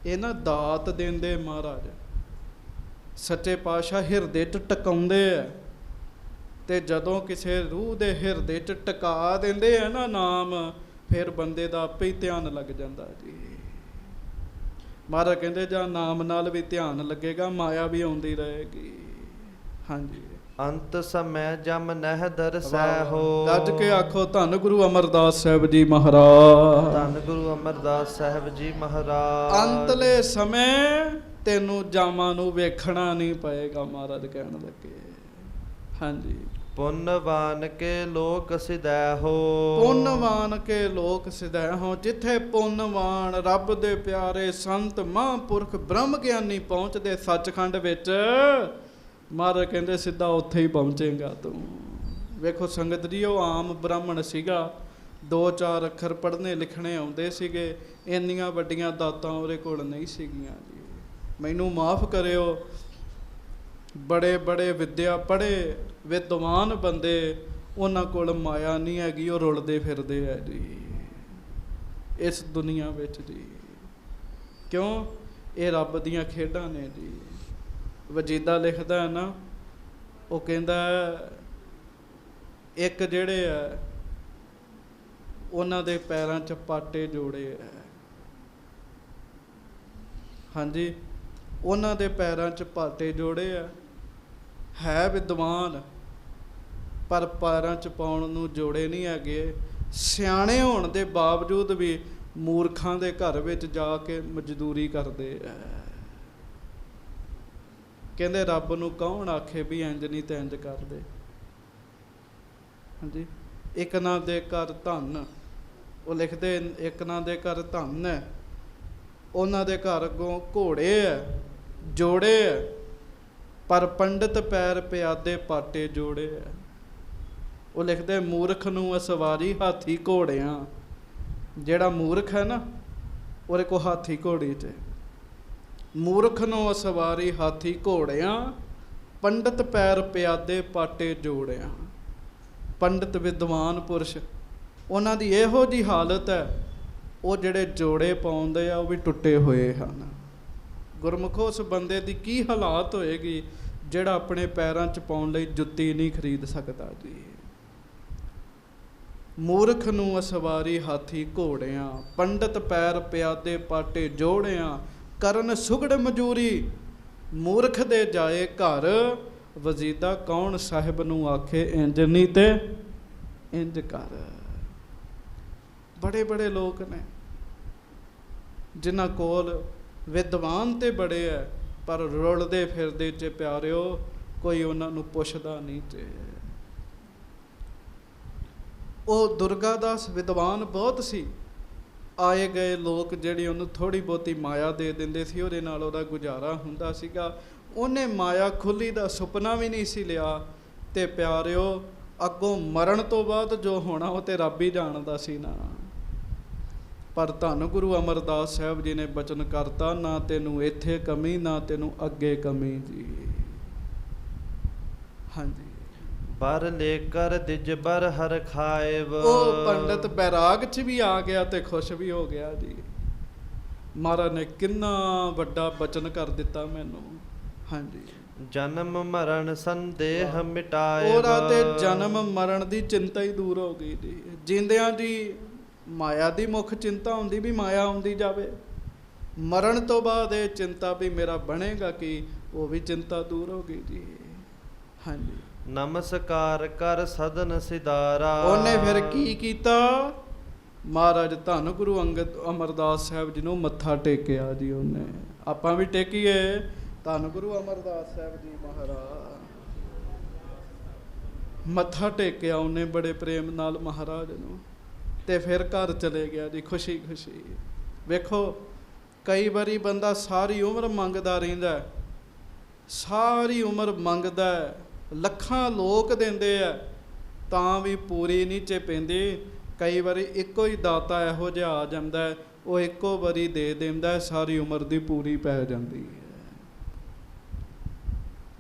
ਇਹ ਨਾ ਦਾਤ ਦਿੰਦੇ ਮਹਾਰਾਜ ਸੱਚੇ ਪਾਤਸ਼ਾਹ ਹਿਰਦੇ 'ਚ ਟਿਕਾਉਂਦੇ ਆ, ਤੇ ਜਦੋਂ ਕਿਸੇ ਰੂਹ ਦੇ ਹਿਰਦੇ 'ਚ ਟਿਕਾ ਦਿੰਦੇ ਆ ਨਾ ਨਾਮ, ਫਿਰ ਬੰਦੇ ਦਾ ਆਪੇ ਹੀ ਧਿਆਨ ਲੱਗ ਜਾਂਦਾ ਜੀ। ਮਹਾਰਾਜ ਕਹਿੰਦੇ ਜਾਂ ਨਾਮ ਨਾਲ ਵੀ ਧਿਆਨ ਲੱਗੇਗਾ, ਮਾਇਆ ਵੀ ਆਉਂਦੀ ਰਹੇਗੀ। ਹਾਂਜੀ ਅੰਤ ਸਮੈ ਜਮ ਨਹਿ ਦਰਸੈ ਹੋ। ਗੱਜ ਕੇ ਆਖੋ ਧੰਨ ਗੁਰੂ ਅਮਰਦਾਸ ਸਾਹਿਬ ਜੀ ਮਹਾਰਾਜ। ਧੰਨ ਗੁਰੂ ਅਮਰਦਾਸ ਸਾਹਿਬ ਜੀ ਮਹਾਰਾਜ। ਅੰਤਲੇ ਸਮੇਂ ਤੈਨੂੰ ਜਾਮਾਂ ਨੂੰ ਵੇਖਣਾ ਨਹੀਂ ਪਏਗਾ, ਮਹਾਰਾਜ ਕਹਿਣ ਲੱਗੇ। ਹਾਂਜੀ ਪੁੰਨਵਾਨ ਕੇ ਲੋਕ ਸਿਧੈ ਹੋ। ਪੁੰਨਵਾਨ ਕੇ ਲੋਕ ਸਿਧੈ ਹੋ। ਜਿੱਥੇ ਪੁੰਨਵਾਨ ਰੱਬ ਦੇ ਪਿਆਰੇ ਸੰਤ ਮਹਾਂਪੁਰਖ ਬ੍ਰਹਮ ਗਿਆਨੀ ਪਹੁੰਚਦੇ ਸੱਚਖੰਡ ਵਿੱਚ, ਮਹਾਰਾਜ ਕਹਿੰਦੇ ਸਿੱਧਾ ਉੱਥੇ ਹੀ ਪਹੁੰਚੇਗਾ ਤੂੰ। ਵੇਖੋ ਸੰਗਤ ਜੀ, ਉਹ ਆਮ ਬ੍ਰਾਹਮਣ ਸੀਗਾ, 2-4 ਅੱਖਰ ਪੜ੍ਹਨੇ ਲਿਖਣੇ ਆਉਂਦੇ ਸੀਗੇ, ਇੰਨੀਆਂ ਵੱਡੀਆਂ ਦਾਤਾਂ ਉਹਦੇ ਕੋਲ ਨਹੀਂ ਸੀਗੀਆਂ ਜੀ। ਮੈਨੂੰ ਮਾਫ ਕਰਿਓ, ਬੜੇ ਬੜੇ ਵਿਦਿਆ ਪੜ੍ਹੇ ਵਿਦਵਾਨ ਬੰਦੇ, ਉਹਨਾਂ ਕੋਲ ਮਾਇਆ ਨਹੀਂ ਹੈਗੀ, ਉਹ ਰੁਲਦੇ ਫਿਰਦੇ ਹੈ ਜੀ ਇਸ ਦੁਨੀਆ ਵਿੱਚ ਜੀ। ਕਿਉਂ? ਇਹ ਰੱਬ ਦੀਆਂ ਖੇਡਾਂ ਨੇ ਜੀ। ਵਜੀਦਾ ਲਿਖਦਾ ਹੈ ਨਾ, ਉਹ ਕਹਿੰਦਾ ਇੱਕ ਜਿਹੜੇ ਆ ਉਹਨਾਂ ਦੇ ਪੈਰਾਂ 'ਚ ਪਾਟੇ ਜੋੜੇ ਆ। ਹਾਂਜੀ ਉਹਨਾਂ ਦੇ ਪੈਰਾਂ 'ਚ ਪਾਟੇ ਜੋੜੇ ਆ, ਹੈ ਵਿਦਵਾਨ, ਪਰ ਪੈਰਾਂ 'ਚ ਪਾਉਣ ਨੂੰ ਜੋੜੇ ਨਹੀਂ ਹੈਗੇ। ਸਿਆਣੇ ਹੋਣ ਦੇ ਬਾਵਜੂਦ ਵੀ ਮੂਰਖਾਂ ਦੇ ਘਰ ਵਿੱਚ ਜਾ ਕੇ ਮਜ਼ਦੂਰੀ ਕਰਦੇ ਆ। ਕਹਿੰਦੇ ਰੱਬ ਨੂੰ ਕੌਣ ਆਖੇ ਵੀ ਇੰਜ ਨਹੀਂ ਤੇ ਇੰਜ ਕਰਦੇ। ਹਾਂਜੀ ਇੱਕ ਨਾ ਦੇ ਘਰ ਧਨ, ਉਹ ਲਿਖਦੇ ਇੱਕ ਨਾ ਦੇ ਘਰ ਧਨ ਹੈ, ਉਹਨਾਂ ਦੇ ਘਰ ਅੱਗੋਂ ਘੋੜੇ ਹੈ, ਜੋੜੇ ਹੈ, ਪਰ ਪੰਡਿਤ ਪੈਰ ਪਿਆਦੇ ਪਾਟੇ ਜੋੜੇ ਹੈ। ਉਹ ਲਿਖਦੇ ਮੂਰਖ ਨੂੰ ਅਸਵਾਰੀ ਹਾਥੀ ਘੋੜਿਆਂ। ਜਿਹੜਾ ਮੂਰਖ ਹੈ ਨਾ, ਉਹਦੇ ਕੋਲ ਹਾਥੀ ਘੋੜੀ 'ਚ, ਮੂਰਖ ਨੂੰ ਅਸਵਾਰੀ ਹਾਥੀ ਘੋੜਿਆਂ, ਪੰਡਿਤ ਪੈਰ ਪਿਆਦੇ ਪਾਟੇ ਜੋੜਿਆਂ। ਪੰਡਿਤ ਵਿਦਵਾਨ ਪੁਰਸ਼, ਉਹਨਾਂ ਦੀ ਇਹੋ ਜਿਹੀ ਹਾਲਤ ਹੈ, ਉਹ ਜਿਹੜੇ ਜੋੜੇ ਪਾਉਂਦੇ ਆ ਉਹ ਵੀ ਟੁੱਟੇ ਹੋਏ ਹਨ। ਗੁਰਮੁਖੋ ਉਸ ਬੰਦੇ ਦੀ ਕੀ ਹਾਲਾਤ ਹੋਏਗੀ ਜਿਹੜਾ ਆਪਣੇ ਪੈਰਾਂ 'ਚ ਪਾਉਣ ਲਈ ਜੁੱਤੀ ਨਹੀਂ ਖਰੀਦ ਸਕਦਾ ਜੀ। ਮੂਰਖ ਨੂੰ ਅਸਵਾਰੀ ਹਾਥੀ ਘੋੜਿਆਂ, ਪੰਡਤ ਪੈਰ ਪਿਆਦੇ ਪਾਟੇ ਜੋੜਿਆਂ, ਕਰਨ ਸੁਗੜ ਮਜੂਰੀ ਮੂਰਖ ਦੇ ਜਾਏ ਘਰ, ਵਜੀਦਾ ਕੌਣ ਸਾਹਿਬ ਨੂੰ ਆਖੇ ਇੰਜ ਨਹੀਂ ਤੇ ਇੰਜ ਕਰ। ਬੜੇ ਬੜੇ ਲੋਕ ਨੇ ਜਿਨ੍ਹਾਂ ਕੋਲ ਵਿਦਵਾਨ ਤੇ ਬੜੇ ਹੈ, ਪਰ ਰੁਲਦੇ ਫਿਰਦੇ 'ਚ ਪਿਆਰਿਓ ਕੋਈ ਉਹਨਾਂ ਨੂੰ ਪੁੱਛਦਾ ਨਹੀਂ ਤੇ। ਉਹ ਦੁਰਗਾਦਾਸ ਵਿਦਵਾਨ ਬਹੁਤ ਸੀ, ਆਏ ਗਏ ਲੋਕ ਜਿਹੜੀ ਉਹਨੂੰ ਥੋੜ੍ਹੀ ਬਹੁਤੀ ਮਾਇਆ ਦੇ ਦਿੰਦੇ ਸੀ, ਉਹਦੇ ਨਾਲ ਉਹਦਾ ਗੁਜ਼ਾਰਾ ਹੁੰਦਾ ਸੀਗਾ। ਉਹਨੇ ਮਾਇਆ ਖੁੱਲੀ ਦਾ ਸੁਪਨਾ ਵੀ ਨਹੀਂ ਸੀ ਲਿਆ। ਤੇ ਪਿਆਰਿਓ ਅੱਗੋਂ ਮਰਨ ਤੋਂ ਬਾਅਦ ਜੋ ਹੋਣਾ ਉਹ ਤੇ ਰੱਬ ਹੀ ਜਾਣਦਾ ਸੀ ਨਾ। ਪਰ ਧੰਨ ਗੁਰੂ ਅਮਰਦਾਸ ਸਾਹਿਬ ਜੀ ਨੇ ਬਚਨ ਕਰਤਾ, ਨਾ ਤੈਨੂੰ ਇੱਥੇ ਕਮੀ ਨਾ ਤੈਨੂੰ ਅੱਗੇ ਕਮੀ ਜੀ। ਹਾਂਜੀ, ਬਰ ਲੈ ਕਰ ਦਿਜ ਬਰ ਹਰ ਖਾਇਬ। ਉਹ ਪੰਡਤ ਬੈਰਾਗ 'ਚ ਵੀ ਆ ਗਿਆ ਤੇ ਖੁਸ਼ ਵੀ ਹੋ ਗਿਆ ਜੀ। ਮਹਾਰਾਜ ਨੇ ਕਿੰਨਾ ਵੱਡਾ ਬਚਨ ਕਰ ਦਿੱਤਾ ਮੈਨੂੰ। ਹਾਂਜੀ, ਜਨਮ ਮਰਨ ਸੰਦੇਹ ਮਿਟਾਏ। ਉਹਦਾ ਤੇ ਜਨਮ ਮਰਨ ਦੀ ਚਿੰਤਾ ਹੀ ਦੂਰ ਹੋ ਗਈ ਜੀ। ਜਿੰਦਿਆਂ ਦੀ ਮਾਇਆ ਦੀ ਮੁੱਖ ਚਿੰਤਾ ਹੁੰਦੀ ਵੀ ਮਾਇਆ ਆਉਂਦੀ ਜਾਵੇ, ਮਰਨ ਤੋਂ ਬਾਅਦ ਇਹ ਚਿੰਤਾ ਵੀ ਮੇਰਾ ਬਣੇਗਾ ਕਿ, ਉਹ ਵੀ ਚਿੰਤਾ ਦੂਰ ਹੋ ਗਈ ਜੀ। ਹਾਂਜੀ, ਨਮਸਕਾਰ ਕਰ ਸਦਨ ਸਿਦਾਰਾ। ਉਹਨੇ ਫਿਰ ਕੀ ਕੀਤਾ? ਮਹਾਰਾਜ ਧੰਨ ਗੁਰੂ ਅੰਗਦ ਅਮਰਦਾਸ ਸਾਹਿਬ ਜੀ ਨੂੰ ਮੱਥਾ ਟੇਕਿਆ ਜੀ। ਉਹਨੇ ਆਪਾਂ ਵੀ ਟੇਕੀਏ ਧੰਨ ਗੁਰੂ ਅਮਰਦਾਸ ਸਾਹਿਬ ਜੀ ਮਹਾਰਾਜ। ਮੱਥਾ ਟੇਕਿਆ ਉਹਨੇ ਬੜੇ ਪ੍ਰੇਮ ਨਾਲ ਮਹਾਰਾਜ ਨੂੰ, ਤੇ ਫਿਰ ਘਰ ਚਲੇ ਗਿਆ ਜੀ ਖੁਸ਼ੀ ਖੁਸ਼ੀ। ਵੇਖੋ ਕਈ ਵਾਰੀ ਬੰਦਾ ਸਾਰੀ ਉਮਰ ਮੰਗਦਾ ਰਹਿੰਦਾ, ਸਾਰੀ ਉਮਰ ਮੰਗਦਾ, ਲੱਖਾਂ ਲੋਕ ਦਿੰਦੇ ਆ ਤਾਂ ਵੀ ਪੂਰੀ ਨਹੀਂ ਚ ਪੈਂਦੀ। ਕਈ ਵਾਰੀ ਇੱਕੋ ਹੀ ਦਾਤਾ ਇਹੋ ਜਿਹਾ ਆ ਜਾਂਦਾ, ਉਹ ਇੱਕੋ ਵਾਰੀ ਦੇ ਦਿੰਦਾ, ਸਾਰੀ ਉਮਰ ਦੀ ਪੂਰੀ ਪੈ ਜਾਂਦੀ ਹੈ।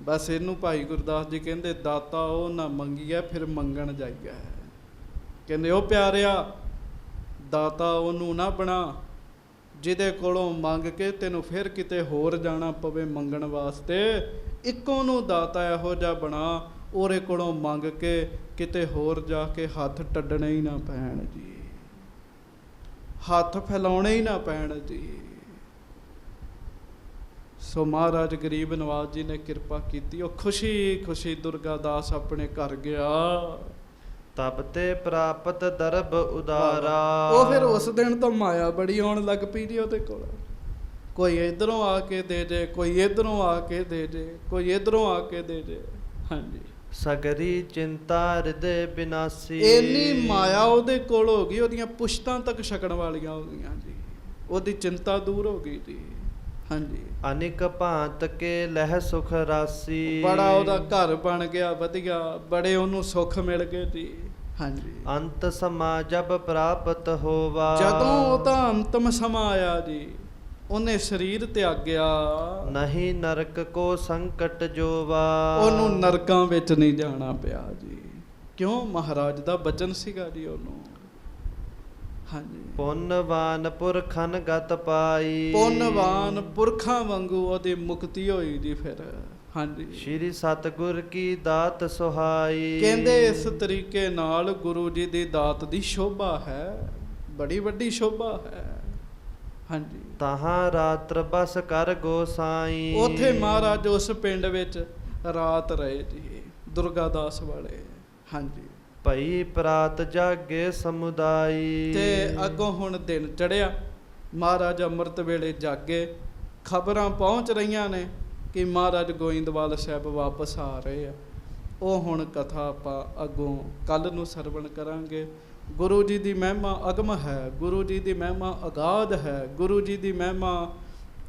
ਬਸ ਇਹਨੂੰ ਭਾਈ ਗੁਰਦਾਸ ਜੀ ਕਹਿੰਦੇ, ਦਾਤਾ ਉਹ ਨਾ ਮੰਗੀਆ ਫਿਰ ਮੰਗਣ ਜਾਈਆ। ਕਹਿੰਦੇ ਉਹ ਪਿਆਰਿਆ, ਦਾਤਾ ਉਹਨੂੰ ਨਾ ਬਣਾ ਜਿਹਦੇ ਕੋਲੋਂ ਮੰਗ ਕੇ ਤੈਨੂੰ ਫਿਰ ਕਿਤੇ ਹੋਰ ਜਾਣਾ ਪਵੇ ਮੰਗਣ ਵਾਸਤੇ। ਇੱਕੋ ਨੂੰ ਦਾਤਾ ਇਹੋ ਜਿਹਾ ਬਣਾ, ਉਹਦੇ ਕੋਲੋਂ ਮੰਗ ਕੇ ਕਿਤੇ ਹੋਰ ਜਾ ਕੇ ਹੱਥ ਟੱਡਣੇ ਹੀ ਨਾ ਪੈਣ ਜੀ, ਹੱਥ ਫੈਲਾਉਣੇ ਹੀ ਨਾ ਪੈਣ ਜੀ। ਸੋ ਮਹਾਰਾਜ ਗਰੀਬ ਨਵਾਜ ਜੀ ਨੇ ਕਿਰਪਾ ਕੀਤੀ। ਉਹ ਖੁਸ਼ੀ ਖੁਸ਼ੀ ਦੁਰਗਾਦਾਸ ਆਪਣੇ ਘਰ ਗਿਆ। ਤਬ ਤੇ ਪ੍ਰਾਪਤ ਦਰਬ ਉਦਾਰਾ। ਉਹ ਫਿਰ ਉਸ ਦਿਨ ਤੋਂ ਮਾਇਆ ਬੜੀ ਆਉਣ ਲੱਗ ਪਈ ਜੀ ਉਹਦੇ ਕੋਲ। ਕੋਈ ਇਧਰੋਂ ਆ ਕੇ ਦੇ ਜੇ, ਕੋਈ ਇਧਰੋਂ ਆ ਕੇ ਦੇ ਜੇ, ਕੋਈ ਇਧਰੋਂ ਆ ਕੇ ਦੇ ਜੇ। ਹਾਂਜੀ, ਸਗਰੀ ਚਿੰਤਾ ਹਿਰਦੇ ਬਿਨਾਸੀ। ਇੰਨੀ ਮਾਇਆ ਉਹਦੇ ਕੋਲ ਹੋ ਗਈ, ਉਹਦੀਆਂ ਪੁਸ਼ਤਾਂ ਤੱਕ ਛਕਣ ਵਾਲੀਆਂ ਹੋ ਗਈਆਂ ਜੀ। ਉਹਦੀ ਚਿੰਤਾ ਦੂਰ ਹੋ ਗਈ ਜੀ। ਹਾਂਜੀ, ਅਨਿਕ ਭਾਂਤ ਕੇ ਲਹਿ ਸੁਖ ਰਾਸੀ। ਬੜਾ ਉਹਦਾ ਘਰ ਬਣ ਗਿਆ ਵਧੀਆ, ਬੜੇ ਉਹਨੂੰ ਸੁੱਖ ਮਿਲ ਗਏ ਜੀ। ਹਾਂਜੀ, ਅੰਤ ਸਮਾ ਜਬ ਪ੍ਰਾਪਤ ਹੋਵਾ। ਜਦੋਂ ਉਹਦਾ ਅੰਤਮ ਸਮਾਂ ਆਇਆ ਜੀ, ਉਹਨੇ ਸਰੀਰ ਤਿਆਗਿਆ। ਨਹੀਂ ਨਰਕ ਕੋ ਸੰਕਟ ਜੋਵਾ। ਉਹਨੂੰ ਨਰਕਾਂ ਵਿੱਚ ਨਹੀਂ ਜਾਣਾ ਪਿਆ ਜੀ। ਕਿਉਂ? ਮਹਾਰਾਜ ਦਾ ਬਚਨ ਸੀਗਾ ਜੀ ਉਹਨੂੰ। ਹਾਂਜੀ, ਪੁੰਨਵਾਨ ਪੁਰਖਨ ਗਤ ਪਾਈ। ਪੁੰਨਵਾਨ ਪੁਰਖਾਂ ਵਾਂਗੂ ਉਹਦੀ ਮੁਕਤੀ ਹੋਈ ਜੀ ਫਿਰ। ਹਾਂਜੀ, ਸ਼੍ਰੀ ਸਤਿਗੁਰ ਕੀ ਦਾਤ ਸੁਹਾਈ। ਕਹਿੰਦੇ ਇਸ ਤਰੀਕੇ ਨਾਲ ਗੁਰੂ ਜੀ ਦੀ ਦਾਤ ਦੀ ਸ਼ੋਭਾ ਹੈ, ਬੜੀ ਵੱਡੀ ਸ਼ੋਭਾ ਹੈ। ਹਾਂਜੀ, ਤਹਾਂ ਰਾਤਰ ਬਸ ਕਰ ਗੋਸਾਈ। ਉੱਥੇ ਮਹਾਰਾਜ ਉਸ ਪਿੰਡ ਵਿੱਚ ਰਾਤ ਰਹੇ ਜੀ ਦੁਰਗਾਦਾਸ ਵਾਲੇ। ਹਾਂਜੀ, ਭਈ ਪ੍ਰਾਤ ਜਾਗੇ ਸਮੁਦਾਈ। ਤੇ ਅੱਗੋਂ ਹੁਣ ਦਿਨ ਚੜਿਆ, ਮਹਾਰਾਜ ਅੰਮ੍ਰਿਤ ਵੇਲੇ ਜਾਗੇ। ਖਬਰਾਂ ਪਹੁੰਚ ਰਹੀਆਂ ਨੇ ਕਿ ਮਹਾਰਾਜ ਗੋਇੰਦਵਾਲ ਸਾਹਿਬ ਵਾਪਸ ਆ ਰਹੇ ਆ। ਉਹ ਹੁਣ ਕਥਾ ਆਪਾਂ ਅੱਗੋਂ ਕੱਲ੍ਹ ਨੂੰ ਸਰਵਣ ਕਰਾਂਗੇ। ਗੁਰੂ ਜੀ ਦੀ ਮਹਿਮਾ ਅਗਮ ਹੈ, ਗੁਰੂ ਜੀ ਦੀ ਮਹਿਮਾ ਅਗਾਧ ਹੈ, ਗੁਰੂ ਜੀ ਦੀ ਮਹਿਮਾ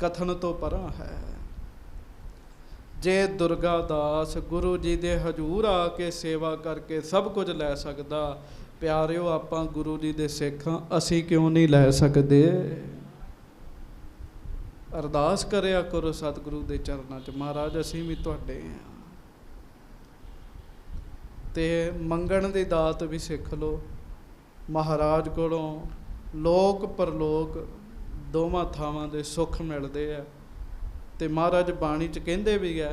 ਕਥਨ ਤੋਂ ਪਰਾਂ ਹੈ। ਜੇ ਦੁਰਗਾਦਾਸ ਗੁਰੂ ਜੀ ਦੇ ਹਜ਼ੂਰ ਆ ਕੇ ਸੇਵਾ ਕਰਕੇ ਸਭ ਕੁਝ ਲੈ ਸਕਦਾ, ਪਿਆਰਿਓ ਆਪਾਂ ਗੁਰੂ ਜੀ ਦੇ ਸਿੱਖ ਹਾਂ, ਅਸੀਂ ਕਿਉਂ ਨਹੀਂ ਲੈ ਸਕਦੇ? ਅਰਦਾਸ ਕਰਿਆ ਕਰੋ ਸਤਿਗੁਰੂ ਦੇ ਚਰਨਾਂ 'ਚ, ਮਹਾਰਾਜ ਅਸੀਂ ਵੀ ਤੁਹਾਡੇ ਹਾਂ। ਤੇ ਮੰਗਣ ਦੀ ਦਾਤ ਵੀ ਸਿੱਖ ਲਓ ਮਹਾਰਾਜ ਕੋਲੋਂ। ਲੋਕ ਪਰਲੋਕ ਦੋਵਾਂ ਥਾਵਾਂ ਦੇ ਸੁੱਖ ਮਿਲਦੇ ਆ। ਤੇ ਮਹਾਰਾਜ ਬਾਣੀ 'ਚ ਕਹਿੰਦੇ ਵੀ ਹੈ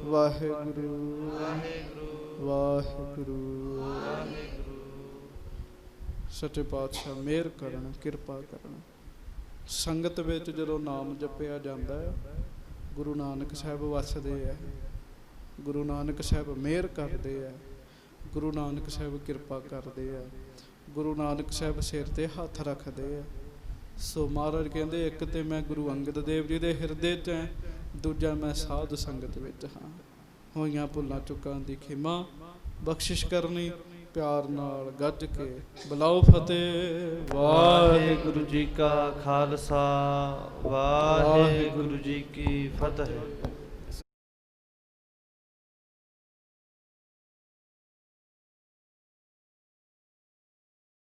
ਵਾਹਿਗੁਰੂ ਵਾਹਿਗੁਰੂ ਵਾਹਿਗੁਰੂ। ਵਾਹਿਗੁਰੂ। ਸੱਚੇ ਪਾਤਸ਼ਾਹ ਮਿਹਰ ਕਰਨ, ਕਿਰਪਾ ਕਰਨ। ਸੰਗਤ ਵਿੱਚ ਜਦੋਂ ਨਾਮ ਜਪਿਆ ਜਾਂਦਾ ਹੈ, ਗੁਰੂ ਨਾਨਕ ਸਾਹਿਬ ਵਸਦੇ ਆ, ਗੁਰੂ ਨਾਨਕ ਸਾਹਿਬ ਮਿਹਰ ਕਰਦੇ ਆ, ਗੁਰੂ ਨਾਨਕ ਸਾਹਿਬ ਕਿਰਪਾ ਕਰਦੇ ਆ, ਗੁਰੂ ਨਾਨਕ ਸਾਹਿਬ ਸਿਰ ਤੇ ਹੱਥ ਰੱਖਦੇ ਆ। ਸੋ ਮਹਾਰਾਜ ਕਹਿੰਦੇ, ਇੱਕ ਤੇ ਮੈਂ ਗੁਰੂ ਅੰਗਦ ਦੇਵ ਜੀ ਦੇ ਹਿਰਦੇ 'ਚ ਹਾਂ, ਦੂਜਾ ਮੈਂ ਸਾਧ ਸੰਗਤ ਵਿੱਚ ਹਾਂ। ਹੋਈਆਂ ਭੁੱਲਾਂ ਚੁੱਕਾਂ ਦੀ ਖਿਮਾ ਬਖਸ਼ਿਸ਼ ਕਰਨੀ, ਪਿਆਰ ਨਾਲ ਗੱਜ ਕੇ ਬੁਲਾਓ ਫਤਿਹ। ਵਾਹਿਗੁਰੂ ਜੀ ਕਾ ਖਾਲਸਾ, ਵਾਹਿਗੁਰੂ ਜੀ ਕੀ ਫਤਿਹ।